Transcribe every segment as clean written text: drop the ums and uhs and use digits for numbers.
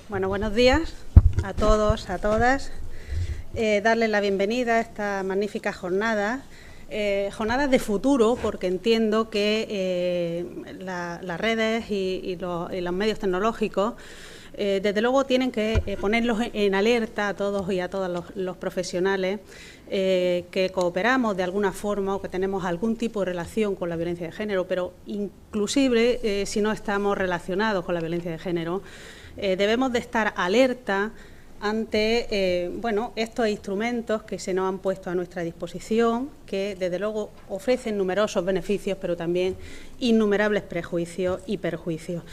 Bueno, buenos días a todos, a todas. Darles la bienvenida a esta magnífica jornada. Jornadas de futuro, porque entiendo que las redes y los medios tecnológicos, desde luego, tienen que ponerlos en alerta a todos y a todos los profesionales que cooperamos de alguna forma o que tenemos algún tipo de relación con la violencia de género, pero inclusive si no estamos relacionados con la violencia de género, debemos de estar alerta ante estos instrumentos que se nos han puesto a nuestra disposición, que desde luego ofrecen numerosos beneficios, pero también innumerables prejuicios y perjuicios.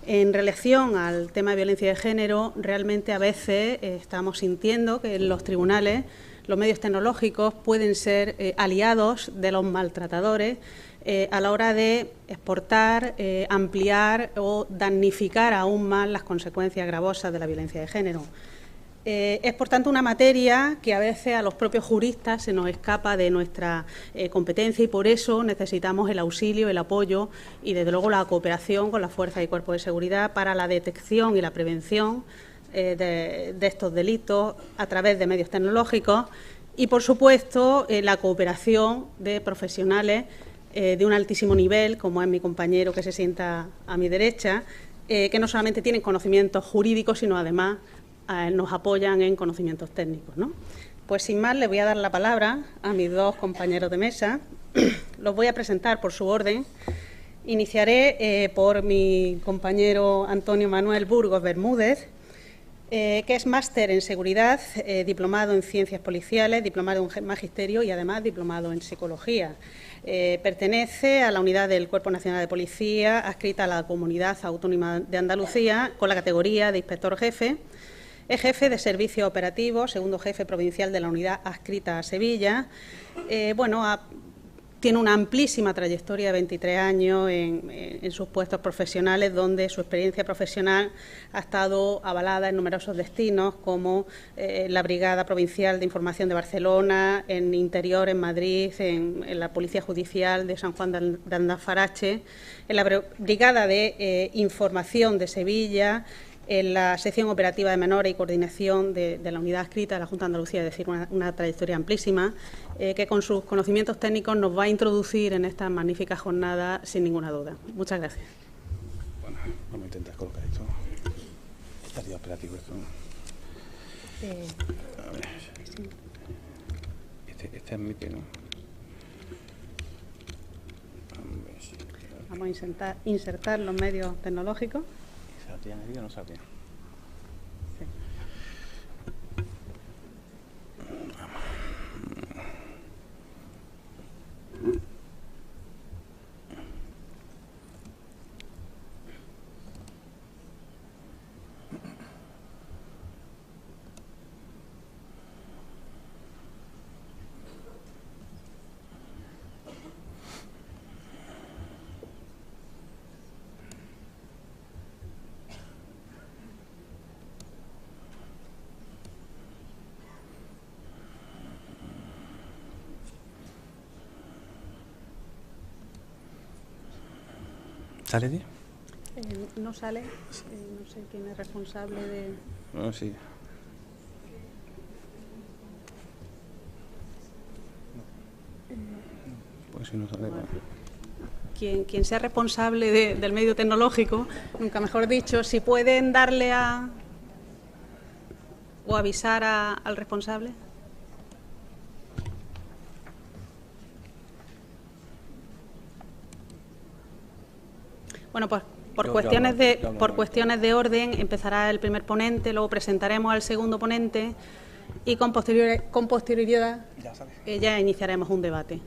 En relación al tema de violencia de género, realmente a veces estamos sintiendo que en los tribunales los medios tecnológicos pueden ser aliados de los maltratadores a la hora de exportar, ampliar o damnificar aún más las consecuencias gravosas de la violencia de género. Es, por tanto, una materia que a veces a los propios juristas se nos escapa de nuestra competencia y por eso necesitamos el auxilio, el apoyo y, desde luego, la cooperación con las fuerzas y cuerpos de seguridad para la detección y la prevención de estos delitos a través de medios tecnológicos y, por supuesto, la cooperación de profesionales de un altísimo nivel, como es mi compañero que se sienta a mi derecha, que no solamente tienen conocimientos jurídicos, sino además nos apoyan en conocimientos técnicos, ¿no? Pues sin más, le voy a dar la palabra a mis dos compañeros de mesa. Los voy a presentar por su orden. Iniciaré por mi compañero Antonio Manuel Burgos Bermúdez, que es máster en seguridad, diplomado en ciencias policiales, diplomado en magisterio y además diplomado en psicología. Pertenece a la unidad del Cuerpo Nacional de Policía, adscrita a la Comunidad Autónoma de Andalucía, con la categoría de inspector jefe. Es jefe de servicio operativo, segundo jefe provincial de la unidad adscrita a Sevilla. Tiene una amplísima trayectoria de 23 años en sus puestos profesionales, donde su experiencia profesional ha estado avalada en numerosos destinos, como la Brigada Provincial de Información de Barcelona, en Interior, en Madrid, en la Policía Judicial de San Juan de Andafarache, en la Brigada de Información de Sevilla, en la sección operativa de menores y coordinación de la unidad adscrita de la Junta de Andalucía, es decir, una trayectoria amplísima, que con sus conocimientos técnicos nos va a introducir en esta magnífica jornada sin ninguna duda. Muchas gracias. Bueno, vamos a intentar colocar esto. Estaría operativo esto. A ver. Este es mi pelo. Vamos a insertar los medios tecnológicos. ¿Saltían ahí o no saltían? Sí. ¿Sale, tío? No sale, no sé quién es responsable de... No, sí. Pues si no sale... Bueno, quien sea responsable del medio tecnológico, nunca mejor dicho, si pueden darle o avisar al responsable. Bueno, pues por cuestiones de orden empezará el primer ponente, luego presentaremos al segundo ponente y con posterioridad ya iniciaremos un debate.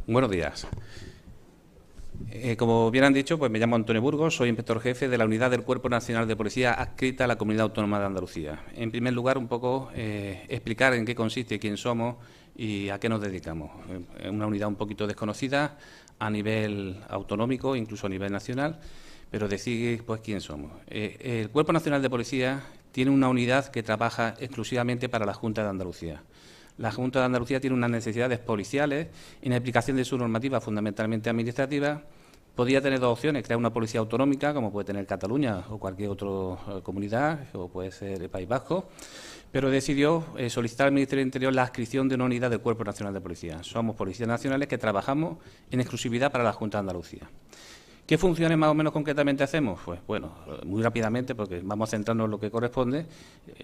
Buenos días. Como bien han dicho, pues me llamo Antonio Burgos, soy inspector jefe de la unidad del Cuerpo Nacional de Policía adscrita a la Comunidad Autónoma de Andalucía. En primer lugar, un poco explicar en qué consiste, quién somos y a qué nos dedicamos. Es una unidad un poquito desconocida a nivel autonómico, incluso a nivel nacional, pero decir pues quién somos. El Cuerpo Nacional de Policía tiene una unidad que trabaja exclusivamente para la Junta de Andalucía. La Junta de Andalucía tiene unas necesidades policiales en aplicación de su normativa fundamentalmente administrativa. Podría tener dos opciones: crear una policía autonómica, como puede tener Cataluña o cualquier otra comunidad, o puede ser el País Vasco, pero decidió solicitar al Ministerio del Interior la adscripción de una unidad del Cuerpo Nacional de Policía. Somos policías nacionales que trabajamos en exclusividad para la Junta de Andalucía. ¿Qué funciones más o menos concretamente hacemos? Pues bueno, muy rápidamente, porque vamos a centrarnos en lo que corresponde.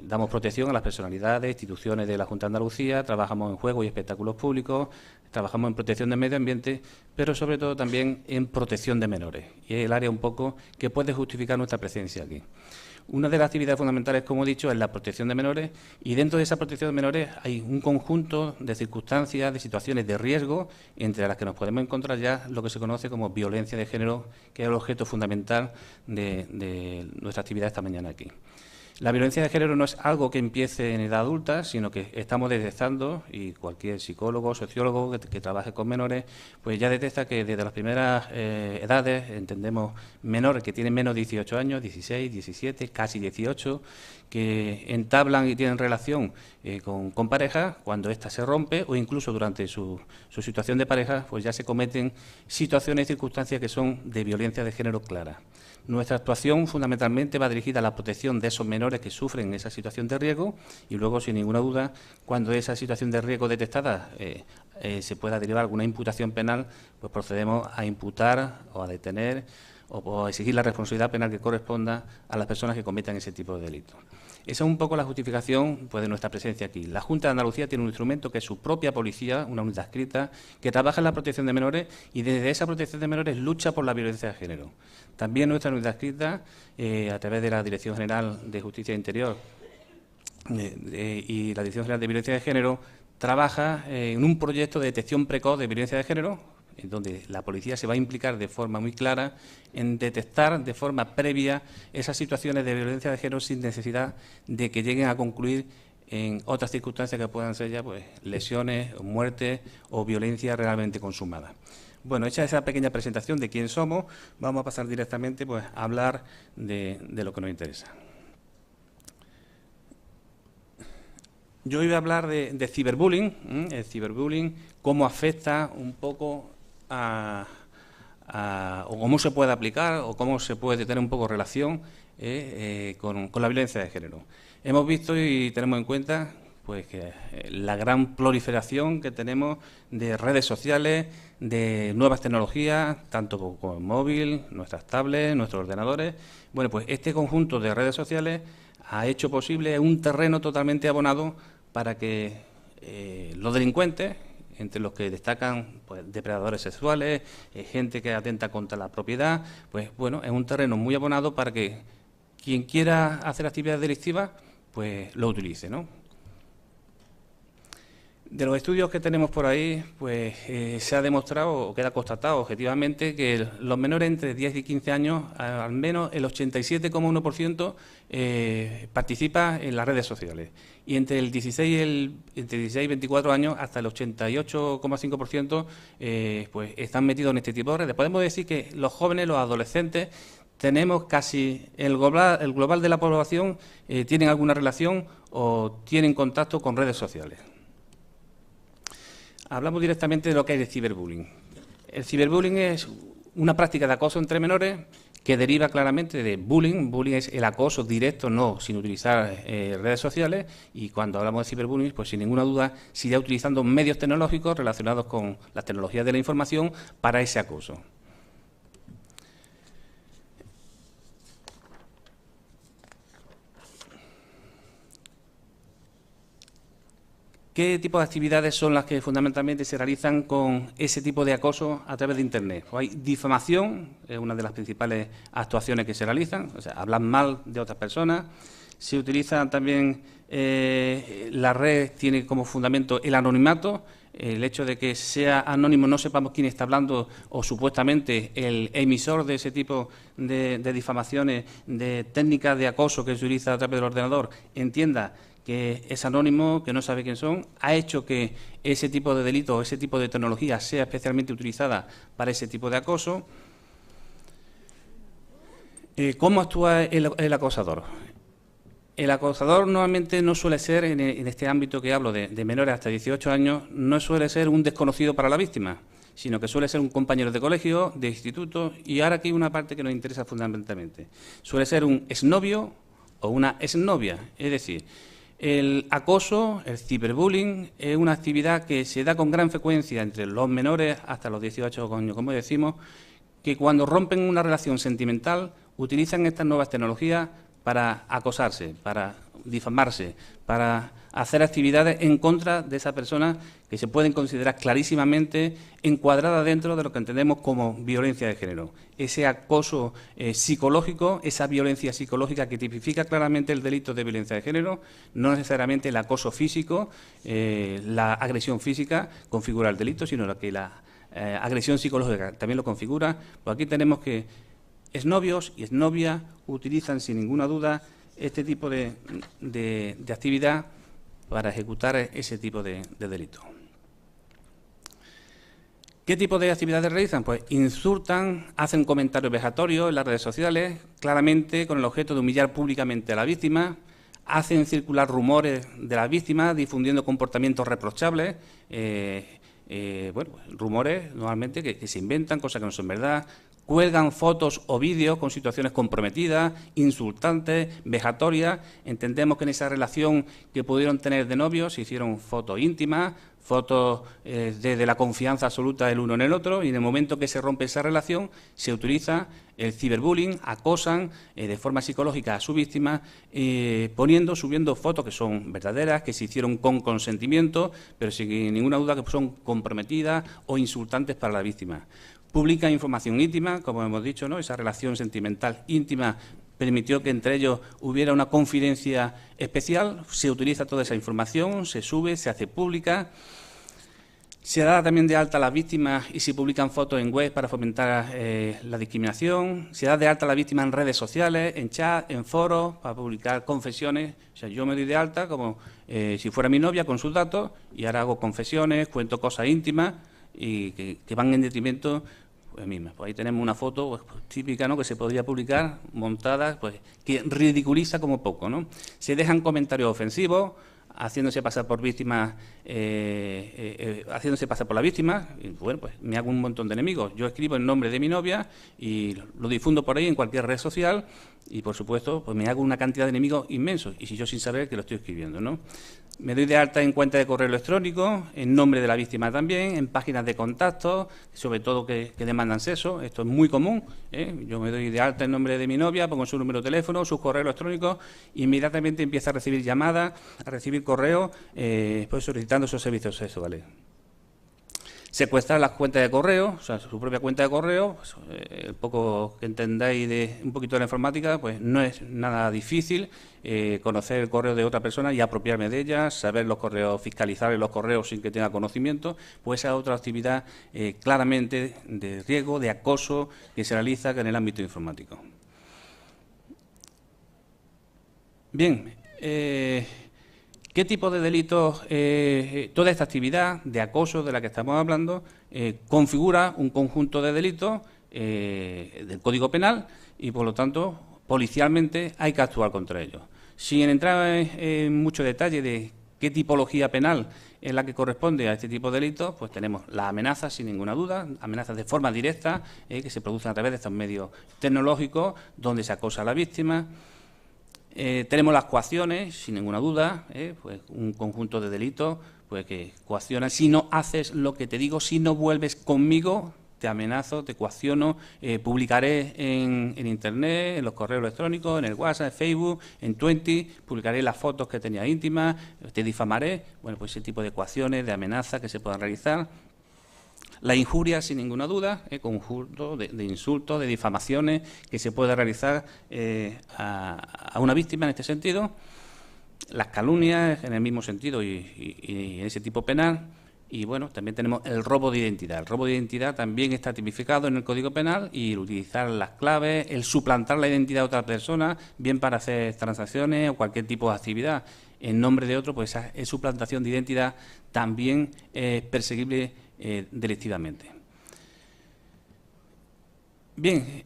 Damos protección a las personalidades, instituciones de la Junta de Andalucía, trabajamos en juegos y espectáculos públicos, trabajamos en protección del medio ambiente, pero sobre todo también en protección de menores. Y es el área un poco que puede justificar nuestra presencia aquí. Una de las actividades fundamentales, como he dicho, es la protección de menores, y dentro de esa protección de menores hay un conjunto de circunstancias, de situaciones de riesgo, entre las que nos podemos encontrar ya lo que se conoce como violencia de género, que es el objeto fundamental de nuestra actividad esta mañana aquí. La violencia de género no es algo que empiece en edad adulta, sino que estamos detectando, y cualquier psicólogo o sociólogo que trabaje con menores, pues ya detecta que desde las primeras edades, entendemos menores que tienen menos de 18 años, 16, 17, casi 18, que entablan y tienen relación con pareja, cuando ésta se rompe o incluso durante su situación de pareja, pues ya se cometen situaciones y circunstancias que son de violencia de género clara. Nuestra actuación fundamentalmente va dirigida a la protección de esos menores que sufren esa situación de riesgo, y luego, sin ninguna duda, cuando esa situación de riesgo detectada se pueda derivar alguna imputación penal, pues procedemos a imputar o a detener o a exigir la responsabilidad penal que corresponda a las personas que cometan ese tipo de delitos. Esa es un poco la justificación pues, de nuestra presencia aquí. La Junta de Andalucía tiene un instrumento que es su propia policía, una unidad adscrita, que trabaja en la protección de menores y desde esa protección de menores lucha por la violencia de género. También nuestra unidad adscrita, a través de la Dirección General de Justicia e Interior y la Dirección General de Violencia de Género, trabaja en un proyecto de detección precoz de violencia de género, en donde la policía se va a implicar de forma muy clara en detectar de forma previa esas situaciones de violencia de género sin necesidad de que lleguen a concluir en otras circunstancias que puedan ser ya pues lesiones, muertes o violencia realmente consumada. Bueno, hecha esa pequeña presentación de quién somos, vamos a pasar directamente pues, a hablar de lo que nos interesa. Yo hoy voy a hablar de ciberbullying, el ciberbullying, cómo afecta un poco o cómo se puede aplicar o cómo se puede tener un poco relación con la violencia de género. Hemos visto y tenemos en cuenta pues que la gran proliferación que tenemos de redes sociales, de nuevas tecnologías, tanto con el móvil, nuestras tablets, nuestros ordenadores. Bueno, pues este conjunto de redes sociales ha hecho posible un terreno totalmente abonado para que los delincuentes, entre los que destacan pues, depredadores sexuales, gente que atenta contra la propiedad, pues bueno, es un terreno muy abonado para que quien quiera hacer actividades delictivas, pues lo utilice, ¿no? De los estudios que tenemos por ahí, pues se ha demostrado o queda constatado objetivamente que los menores entre 10 y 15 años, al menos el 87,1% participa en las redes sociales. Y entre el 16 y 24 años, hasta el 88,5% pues están metidos en este tipo de redes. Podemos decir que los jóvenes, los adolescentes, tenemos casi el global de la población, tienen alguna relación o tienen contacto con redes sociales. Hablamos directamente de lo que es el ciberbullying. El ciberbullying es una práctica de acoso entre menores que deriva claramente de bullying. Bullying es el acoso directo, no sin utilizar redes sociales, y cuando hablamos de ciberbullying, pues sin ninguna duda se irá utilizando medios tecnológicos relacionados con las tecnologías de la información para ese acoso. ¿Qué tipo de actividades son las que fundamentalmente se realizan con ese tipo de acoso a través de Internet? Pues hay difamación, es una de las principales actuaciones que se realizan, o sea, hablar mal de otras personas. Se utiliza también, la red tiene como fundamento el anonimato, el hecho de que sea anónimo, no sepamos quién está hablando o supuestamente el emisor de ese tipo de difamaciones, de técnicas de acoso que se utiliza a través del ordenador, entienda que es anónimo, que no sabe quién son, ha hecho que ese tipo de delito o ese tipo de tecnología sea especialmente utilizada para ese tipo de acoso. ¿Cómo actúa el acosador? El acosador normalmente no suele ser, en este ámbito que hablo de menores hasta 18 años, no suele ser un desconocido para la víctima, sino que suele ser un compañero de colegio, de instituto, y ahora aquí hay una parte que nos interesa fundamentalmente. Suele ser un exnovio o una exnovia, es decir, el acoso, el ciberbullying, es una actividad que se da con gran frecuencia entre los menores hasta los 18 años, como decimos, que cuando rompen una relación sentimental utilizan estas nuevas tecnologías para acosarse, para difamarse, para hacer actividades en contra de esa persona que se pueden considerar clarísimamente encuadradas dentro de lo que entendemos como violencia de género. Ese acoso psicológico, esa violencia psicológica que tipifica claramente el delito de violencia de género, no necesariamente el acoso físico, la agresión física configura el delito, sino que la agresión psicológica también lo configura. Pues aquí tenemos que exnovios y exnovias utilizan sin ninguna duda este tipo de actividad para ejecutar ese tipo de delito. ¿Qué tipo de actividades realizan? Pues insultan, hacen comentarios vejatorios en las redes sociales, claramente con el objeto de humillar públicamente a la víctima, hacen circular rumores de la víctima, difundiendo comportamientos reprochables, rumores normalmente que se inventan, cosas que no son verdad. Cuelgan fotos o vídeos con situaciones comprometidas, insultantes, vejatorias. Entendemos que en esa relación que pudieron tener de novios se hicieron fotos íntimas, fotos desde la confianza absoluta del uno en el otro, y en el momento que se rompe esa relación se utiliza el ciberbullying, acosan de forma psicológica a su víctima, subiendo fotos que son verdaderas, que se hicieron con consentimiento, pero sin ninguna duda que son comprometidas o insultantes para la víctima. Publican información íntima, como hemos dicho, ¿no? Esa relación sentimental íntima permitió que entre ellos hubiera una confidencia especial, se utiliza toda esa información, se sube, se hace pública. Se da también de alta a las víctimas y se publican fotos en web para fomentar la discriminación. Se da de alta a la víctima en redes sociales, en chat, en foros, para publicar confesiones. O sea, yo me doy de alta como si fuera mi novia con sus datos y ahora hago confesiones, cuento cosas íntimas y que van en detrimento mismas. Pues ahí tenemos una foto pues, típica, ¿no?, que se podría publicar, montada, pues que ridiculiza como poco, ¿no? Se dejan comentarios ofensivos, haciéndose pasar por víctimas, haciéndose pasar por la víctima, y bueno, pues me hago un montón de enemigos. Yo escribo en nombre de mi novia y lo difundo por ahí en cualquier red social y, por supuesto, pues me hago una cantidad de enemigos inmensos, y si yo sin saber que lo estoy escribiendo, ¿no? Me doy de alta en cuenta de correo electrónico, en nombre de la víctima también, en páginas de contacto, sobre todo que demandan sexo. Esto es muy común, ¿eh? Yo me doy de alta en nombre de mi novia, pongo su número de teléfono, su correo electrónico, e inmediatamente empieza a recibir llamadas, a recibir correos, pues solicitando esos servicios sexuales. Secuestrar las cuentas de correo, o sea, su propia cuenta de correo, pues, el poco que entendáis de un poquito de la informática, pues no es nada difícil conocer el correo de otra persona y apropiarme de ella, saber los correos, fiscalizar los correos sin que tenga conocimiento, pues esa es otra actividad claramente de riesgo, de acoso que se realiza en el ámbito informático. Bien, ¿qué tipo de delitos, toda esta actividad de acoso de la que estamos hablando, configura un conjunto de delitos del Código Penal y, por lo tanto, policialmente hay que actuar contra ellos? Sin entrar en mucho detalle de qué tipología penal es la que corresponde a este tipo de delitos, pues tenemos las amenazas, sin ninguna duda, amenazas de forma directa que se producen a través de estos medios tecnológicos donde se acosa a la víctima. Tenemos las coacciones, sin ninguna duda, pues un conjunto de delitos pues que coaccionan. Si no haces lo que te digo, si no vuelves conmigo, te amenazo, te coacciono, publicaré en Internet, en los correos electrónicos, en el WhatsApp, en Facebook, en Twenty, publicaré las fotos que tenía íntimas, te difamaré. Bueno, pues ese tipo de coacciones, de amenazas que se puedan realizar. La injuria, sin ninguna duda, conjunto de insultos, de difamaciones que se puede realizar a una víctima en este sentido. Las calumnias en el mismo sentido y en ese tipo penal. Y bueno, también tenemos el robo de identidad. El robo de identidad también está tipificado en el Código Penal, y el utilizar las claves, el suplantar la identidad de otra persona, bien para hacer transacciones o cualquier tipo de actividad en nombre de otro, pues esa suplantación de identidad también es perseguible delictivamente. Bien,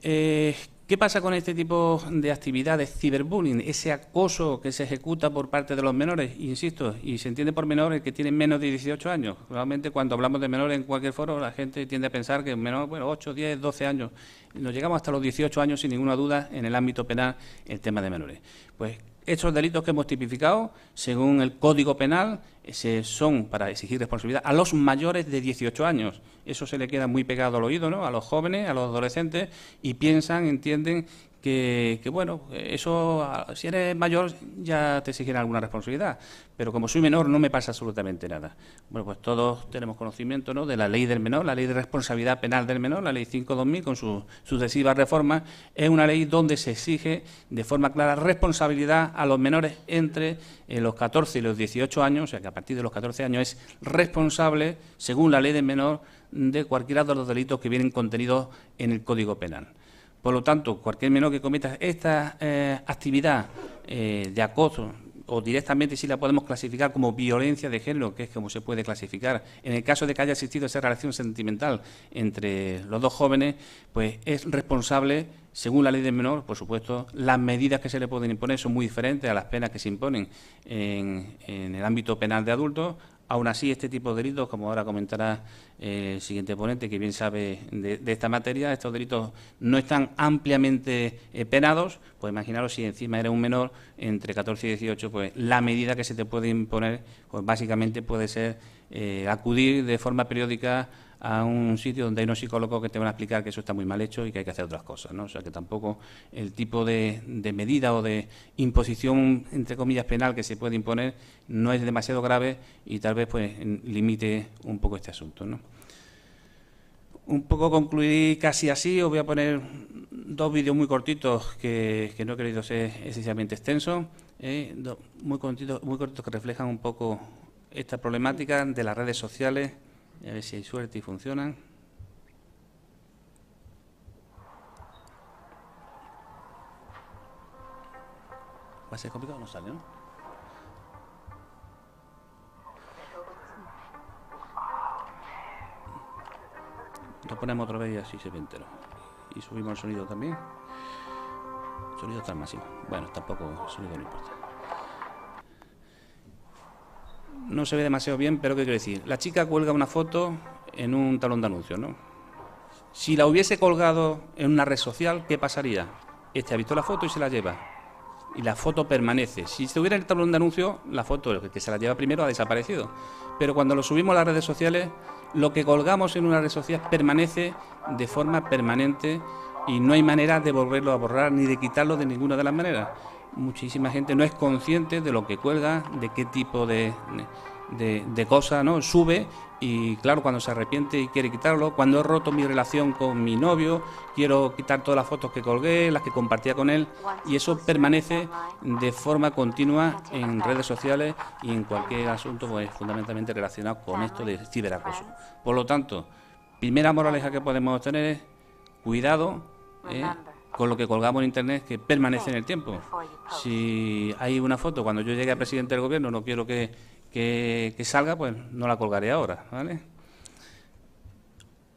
¿Qué pasa con este tipo de actividades ciberbullying, ese acoso que se ejecuta por parte de los menores? Insisto, y se entiende por menores que tienen menos de 18 años. Realmente cuando hablamos de menores en cualquier foro, la gente tiende a pensar que menor, bueno, 8, 10, 12 años. Nos llegamos hasta los 18 años sin ninguna duda en el ámbito penal el tema de menores. Pues estos delitos que hemos tipificado, según el Código Penal, son para exigir responsabilidad a los mayores de 18 años. Eso se le queda muy pegado al oído, ¿no?, a los jóvenes, a los adolescentes, y entienden que bueno, eso, si eres mayor ya te exigirán alguna responsabilidad, pero como soy menor no me pasa absolutamente nada. Bueno, pues todos tenemos conocimiento, ¿no?, de la ley del menor, la ley de responsabilidad penal del menor, la ley 5/2000, con sus sucesivas reformas. Es una ley donde se exige de forma clara responsabilidad a los menores entre los 14 y los 18 años, o sea que a partir de los 14 años es responsable, según la ley del menor, de cualquiera de los delitos que vienen contenidos en el Código Penal. Por lo tanto, cualquier menor que cometa esta actividad de acoso, o directamente si la podemos clasificar como violencia de género, que es como se puede clasificar, en el caso de que haya existido esa relación sentimental entre los dos jóvenes, pues es responsable, según la ley del menor. Por supuesto, las medidas que se le pueden imponer son muy diferentes a las penas que se imponen en el ámbito penal de adultos. Aún así, este tipo de delitos, como ahora comentará el siguiente ponente, que bien sabe de esta materia, estos delitos no están ampliamente penados. Pues imaginaros si encima eres un menor entre 14 y 18, pues la medida que se te puede imponer, pues básicamente puede ser acudir de forma periódica a un sitio donde hay unos psicólogos que te van a explicar que eso está muy mal hecho y que hay que hacer otras cosas, ¿no? O sea, que tampoco el tipo de medida o de imposición, entre comillas, penal que se puede imponer no es demasiado grave y tal vez pues limite un poco este asunto, ¿no? Un poco concluir casi así. Os voy a poner dos vídeos muy cortitos que no he querido ser excesivamente extensos, muy cortitos que reflejan un poco esta problemática de las redes sociales. A ver si hay suerte y funcionan. Va a ser complicado, no sale, ¿no? Lo ponemos otra vez y así se ve entero. Y subimos el sonido también. El sonido está al máximo. Bueno, tampoco el sonido no importa. No se ve demasiado bien, pero ¿qué quiero decir? La chica cuelga una foto en un talón de anuncios, ¿no? Si la hubiese colgado en una red social, ¿qué pasaría? Este ha visto la foto y se la lleva. Y la foto permanece. Si estuviera en el talón de anuncios, la foto, el que se la lleva primero, ha desaparecido. Pero cuando lo subimos a las redes sociales, lo que colgamos en una red social permanece de forma permanente y no hay manera de volverlo a borrar ni de quitarlo de ninguna de las maneras. Muchísima gente no es consciente de lo que cuelga, de qué tipo de cosas, ¿no?, sube, y claro, cuando se arrepiente y quiere quitarlo, cuando he roto mi relación con mi novio, quiero quitar todas las fotos que colgué, las que compartía con él, y eso permanece de forma continua en redes sociales y en cualquier asunto pues fundamentalmente relacionado con esto de ciberacoso. Por lo tanto, primera moraleja que podemos tener es cuidado con lo que colgamos en Internet, que permanece en el tiempo. Si hay una foto, cuando yo llegue a presidente del Gobierno, no quiero que salga, pues no la colgaré ahora, ¿vale?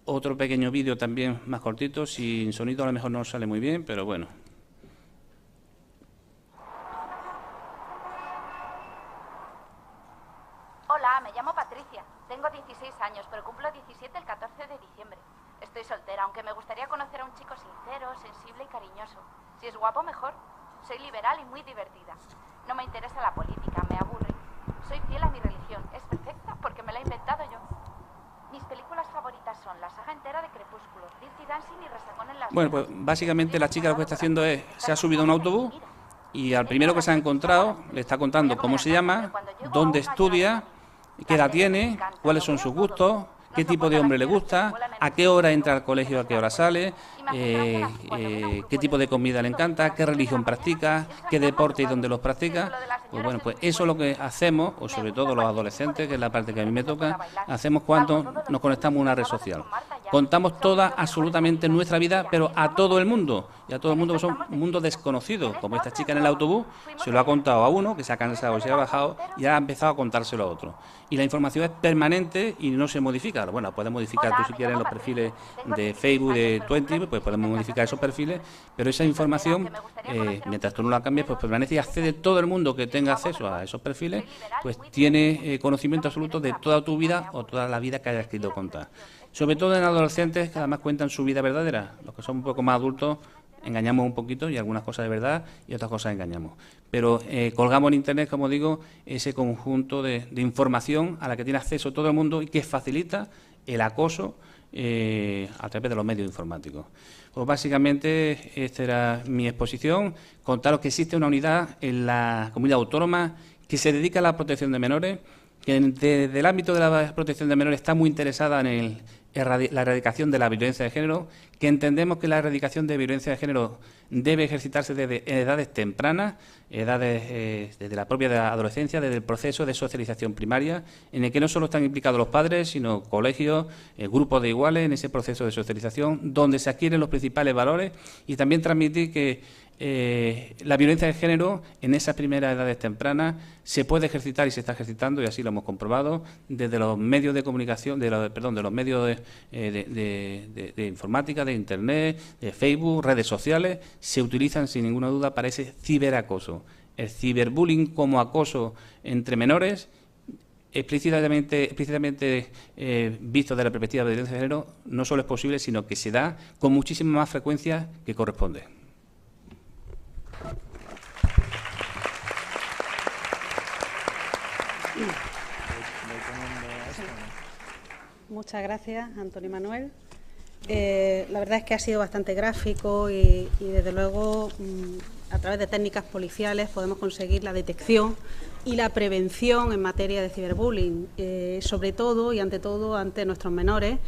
Otro pequeño vídeo también más cortito, sin sonido a lo mejor no sale muy bien, pero bueno. Hola, me llamo Patricia. Tengo 16 años, pero cumplo 17 el 14 de diciembre. Estoy soltera, aunque me gustaría conocer a un chico sincero, sensible y cariñoso. Si es guapo, mejor. Soy liberal y muy divertida. No me interesa la política, me aburre. Soy fiel a mi religión. Es perfecta porque me la he inventado yo. Mis películas favoritas son la saga entera de Crepúsculo, Dirty Dancing y Resacón en las... Bueno, pues básicamente la chica lo que está haciendo es, se ha subido a un autobús y al primero que se ha encontrado le está contando cómo se llama, dónde estudia, qué edad tiene, cuáles son sus gustos, qué tipo de hombre le gusta, a qué hora entra al colegio, a qué hora sale, qué tipo de comida le encanta, qué religión practica, qué deporte y dónde los practica. Pues bueno, pues eso es lo que hacemos, o sobre todo los adolescentes, que es la parte que a mí me toca, hacemos cuando nos conectamos a una red social. Contamos toda, absolutamente nuestra vida, pero a todo el mundo, y a todo el mundo que son un mundo desconocido, como esta chica en el autobús, se lo ha contado a uno, que se ha cansado y se ha bajado, y ha empezado a contárselo a otro. Y la información es permanente y no se modifica. modificar. Bueno, puedes modificar tú si quieres los perfiles de Facebook, de Twenty, pues podemos modificar esos perfiles, pero esa información, mientras tú no la cambies, pues permanece y accede todo el mundo que tenga acceso a esos perfiles, pues tiene conocimiento absoluto de toda tu vida o toda la vida que hayas querido contar. Sobre todo en adolescentes que además cuentan su vida verdadera. Los que son un poco más adultos engañamos un poquito y algunas cosas de verdad y otras cosas engañamos. Pero colgamos en Internet, como digo, ese conjunto de información a la que tiene acceso todo el mundo y que facilita el acoso a través de los medios informáticos. Pues básicamente esta era mi exposición, contaros que existe una unidad en la comunidad autónoma que se dedica a la protección de menores, que desde el ámbito de la protección de menores está muy interesada en la erradicación de la violencia de género, que entendemos que la erradicación de violencia de género debe ejercitarse desde edades tempranas, desde la propia adolescencia, desde el proceso de socialización primaria, en el que no solo están implicados los padres, sino colegios, grupos de iguales en ese proceso de socialización, donde se adquieren los principales valores, y también transmitir que la violencia de género en esas primeras edades tempranas se puede ejercitar y se está ejercitando, y así lo hemos comprobado, desde los medios de comunicación, de los medios de informática, de Internet, de Facebook, redes sociales, se utilizan sin ninguna duda para ese ciberacoso. El ciberbullying como acoso entre menores, explícitamente visto desde la perspectiva de violencia de género, no solo es posible, sino que se da con muchísima más frecuencia que corresponde. Muchas gracias, Antonio Manuel. La verdad es que ha sido bastante gráfico y desde luego, a través de técnicas policiales podemos conseguir la detección y la prevención en materia de ciberbullying, sobre todo y ante todo ante nuestros menores,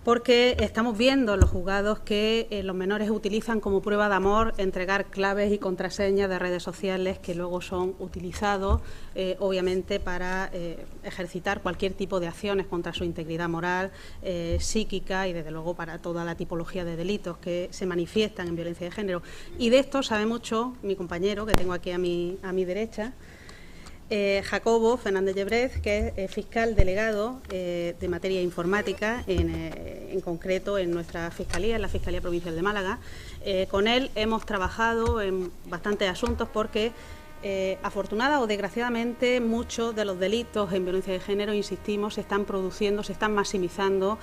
porque estamos viendo en los juzgados que los menores utilizan como prueba de amor entregar claves y contraseñas de redes sociales que luego son utilizados, obviamente, para ejercitar cualquier tipo de acciones contra su integridad moral, psíquica y, desde luego, para toda la tipología de delitos que se manifiestan en violencia de género. Y de esto sabe mucho mi compañero, que tengo aquí a mi derecha, Jacobo Fernández Llebrez, que es fiscal delegado de materia informática, en concreto en nuestra Fiscalía, en la Fiscalía Provincial de Málaga. Con él hemos trabajado en bastantes asuntos porque, afortunada o desgraciadamente, muchos de los delitos en violencia de género, insistimos, se están produciendo, se están maximizando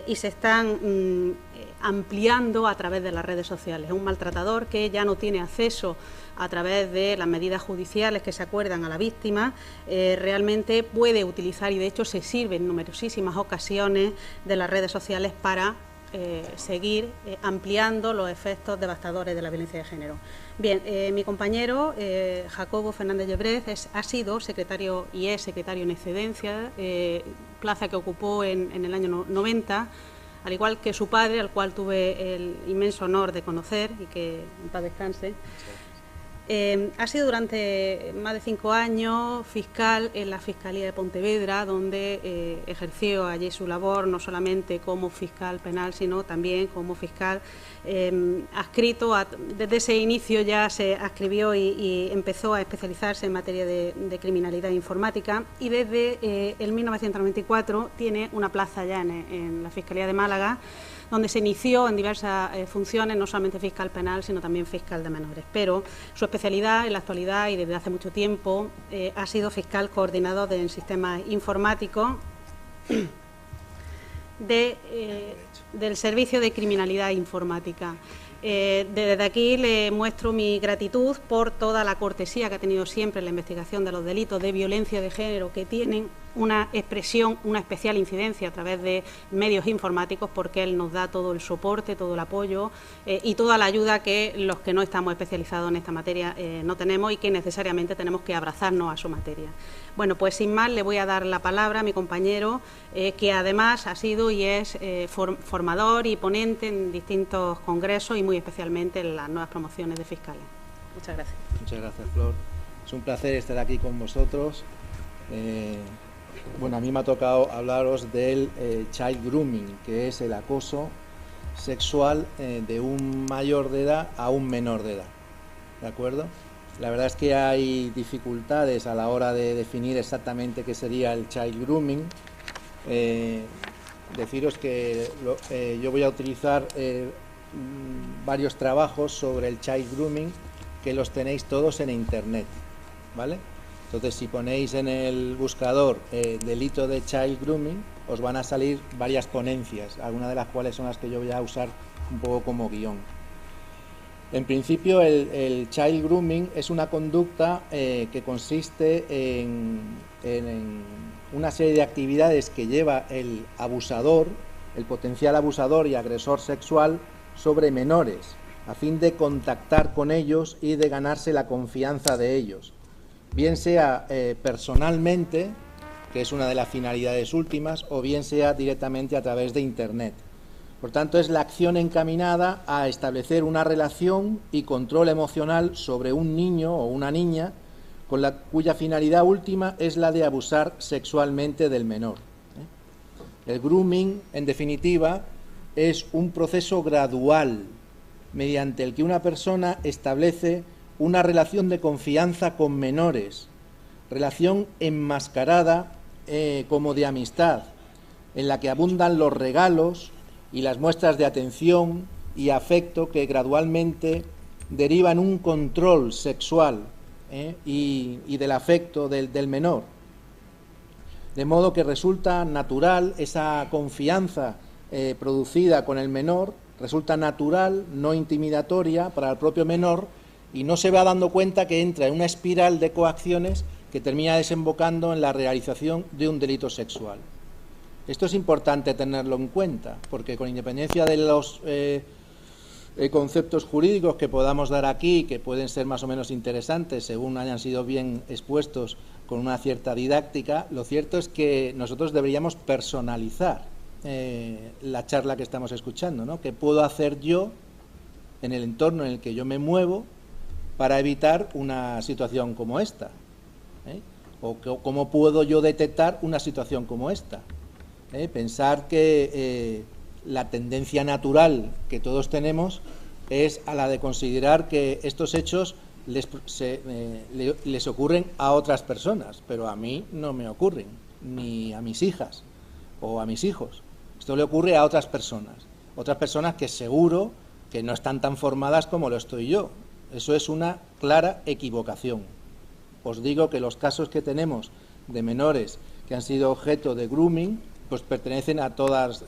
y se están ampliando a través de las redes sociales. Un maltratador que ya no tiene acceso a través de las medidas judiciales que se acuerdan a la víctima, realmente puede utilizar, y de hecho se sirve en numerosísimas ocasiones, de las redes sociales para seguir ampliando los efectos devastadores de la violencia de género. Bien, mi compañero Jacobo Fernández Llebrez ha sido secretario y es secretario en excedencia, plaza que ocupó en el año 90, al igual que su padre, al cual tuve el inmenso honor de conocer y que en paz descanse. Ha sido durante más de 5 años fiscal en la Fiscalía de Pontevedra, donde ejerció allí su labor no solamente como fiscal penal, sino también como fiscal adscrito. Desde ese inicio ya se adscribió y empezó a especializarse en materia de criminalidad informática, y desde el 1994 tiene una plaza ya en la Fiscalía de Málaga, donde se inició en diversas funciones, no solamente fiscal penal, sino también fiscal de menores. Pero su especialidad en la actualidad y desde hace mucho tiempo ha sido fiscal coordinador del sistema informático del Servicio de Criminalidad Informática. Desde aquí le muestro mi gratitud por toda la cortesía que ha tenido siempre en la investigación de los delitos de violencia de género, que tienen una expresión, una especial incidencia a través de medios informáticos, porque él nos da todo el soporte, todo el apoyo y toda la ayuda que los que no estamos especializados en esta materia no tenemos, y que necesariamente tenemos que abrazarnos a su materia. Bueno, pues sin más le voy a dar la palabra a mi compañero, que además ha sido y es formador y ponente en distintos congresos y muy especialmente en las nuevas promociones de fiscales. Muchas gracias. Muchas gracias, Flor. Es un placer estar aquí con vosotros. Bueno, a mí me ha tocado hablaros del child grooming, que es el acoso sexual de un mayor de edad a un menor de edad, ¿de acuerdo? La verdad es que hay dificultades a la hora de definir exactamente qué sería el child grooming. deciros que yo voy a utilizar varios trabajos sobre el child grooming, que los tenéis todos en internet, ¿vale? Entonces, si ponéis en el buscador delito de child grooming, os van a salir varias ponencias, algunas de las cuales son las que yo voy a usar un poco como guión. En principio, el child grooming es una conducta que consiste en una serie de actividades que lleva el abusador, el potencial abusador y agresor sexual, sobre menores, a fin de contactar con ellos y de ganarse la confianza de ellos, bien sea personalmente, que es una de las finalidades últimas, o bien sea directamente a través de Internet. Por tanto, es la acción encaminada a establecer una relación y control emocional sobre un niño o una niña, cuya finalidad última es la de abusar sexualmente del menor. El grooming, en definitiva, es un proceso gradual mediante el que una persona establece una relación de confianza con menores, relación enmascarada como de amistad, en la que abundan los regalos y las muestras de atención y afecto que gradualmente derivan un control sexual y del afecto del menor. De modo que resulta natural esa confianza producida con el menor, resulta natural, no intimidatoria para el propio menor, y no se va dando cuenta que entra en una espiral de coacciones que termina desembocando en la realización de un delito sexual. Esto es importante tenerlo en cuenta, porque con independencia de los conceptos jurídicos que podamos dar aquí, que pueden ser más o menos interesantes según hayan sido bien expuestos con una cierta didáctica, lo cierto es que nosotros deberíamos personalizar la charla que estamos escuchando, ¿no? ¿Qué puedo hacer yo en el entorno en el que yo me muevo para evitar una situación como esta? ¿O cómo puedo yo detectar una situación como esta? Pensar que la tendencia natural que todos tenemos es a la de considerar que estos hechos les ocurren a otras personas, pero a mí no me ocurren, ni a mis hijas o a mis hijos. Esto le ocurre a otras personas que seguro que no están tan formadas como lo estoy yo. Eso es una clara equivocación. Os digo que los casos que tenemos de menores que han sido objeto de grooming, pues pertenecen a todas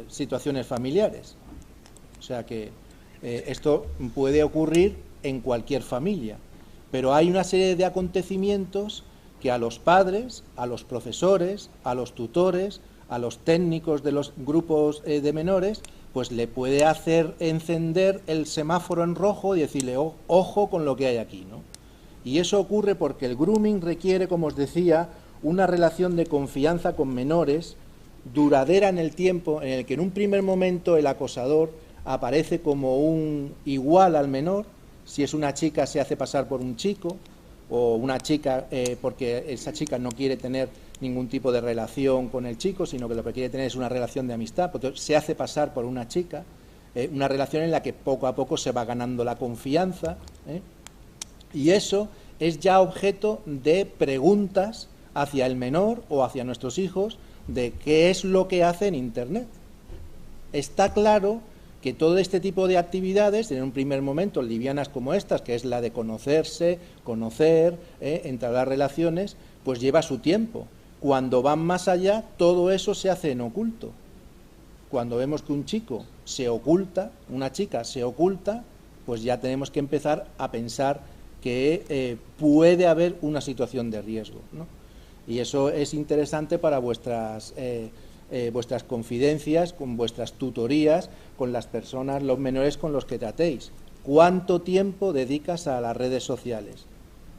situaciones familiares. O sea que esto puede ocurrir en cualquier familia, pero hay una serie de acontecimientos que a los padres, a los profesores, a los tutores, a los técnicos de los grupos de menores, pues le puede hacer encender el semáforo en rojo y decirle, ojo con lo que hay aquí, ¿no? Y eso ocurre porque el grooming requiere, como os decía, una relación de confianza con menores duradera en el tiempo, en el que en un primer momento el acosador aparece como un igual al menor. Si es una chica, se hace pasar por un chico, o una chica porque esa chica no quiere tener ningún tipo de relación con el chico, sino que lo que quiere tener es una relación de amistad, pues se hace pasar por una chica, una relación en la que poco a poco se va ganando la confianza, y eso es ya objeto de preguntas hacia el menor o hacia nuestros hijos de qué es lo que hace en Internet. Está claro que todo este tipo de actividades, en un primer momento livianas como estas, que es la de conocerse, conocer, entablar relaciones, pues lleva su tiempo. Cuando van más allá, todo eso se hace en oculto. Cuando vemos que un chico se oculta, una chica se oculta, pues ya tenemos que empezar a pensar que puede haber una situación de riesgo, ¿no? Y eso es interesante para vuestras confidencias, con vuestras tutorías, con las personas, los menores con los que tratéis. ¿Cuánto tiempo dedicas a las redes sociales?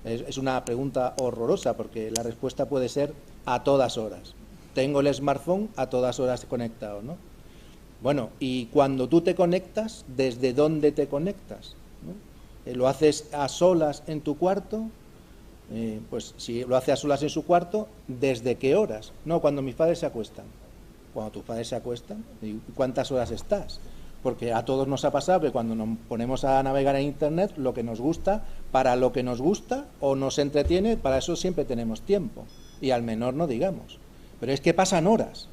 Es una pregunta horrorosa, porque la respuesta puede ser a todas horas. Tengo el smartphone a todas horas conectado, ¿no? Bueno, y cuando tú te conectas, ¿desde dónde te conectas? ¿No? ¿Lo haces a solas en tu cuarto? Pues si lo hace a solas en su cuarto, ¿desde qué horas? No, cuando mis padres se acuestan. Cuando tus padres se acuestan, ¿y cuántas horas estás? Porque a todos nos ha pasado que cuando nos ponemos a navegar en Internet, lo que nos gusta, para lo que nos gusta o nos entretiene, para eso siempre tenemos tiempo. Y al menor no digamos. Pero es que pasan horas.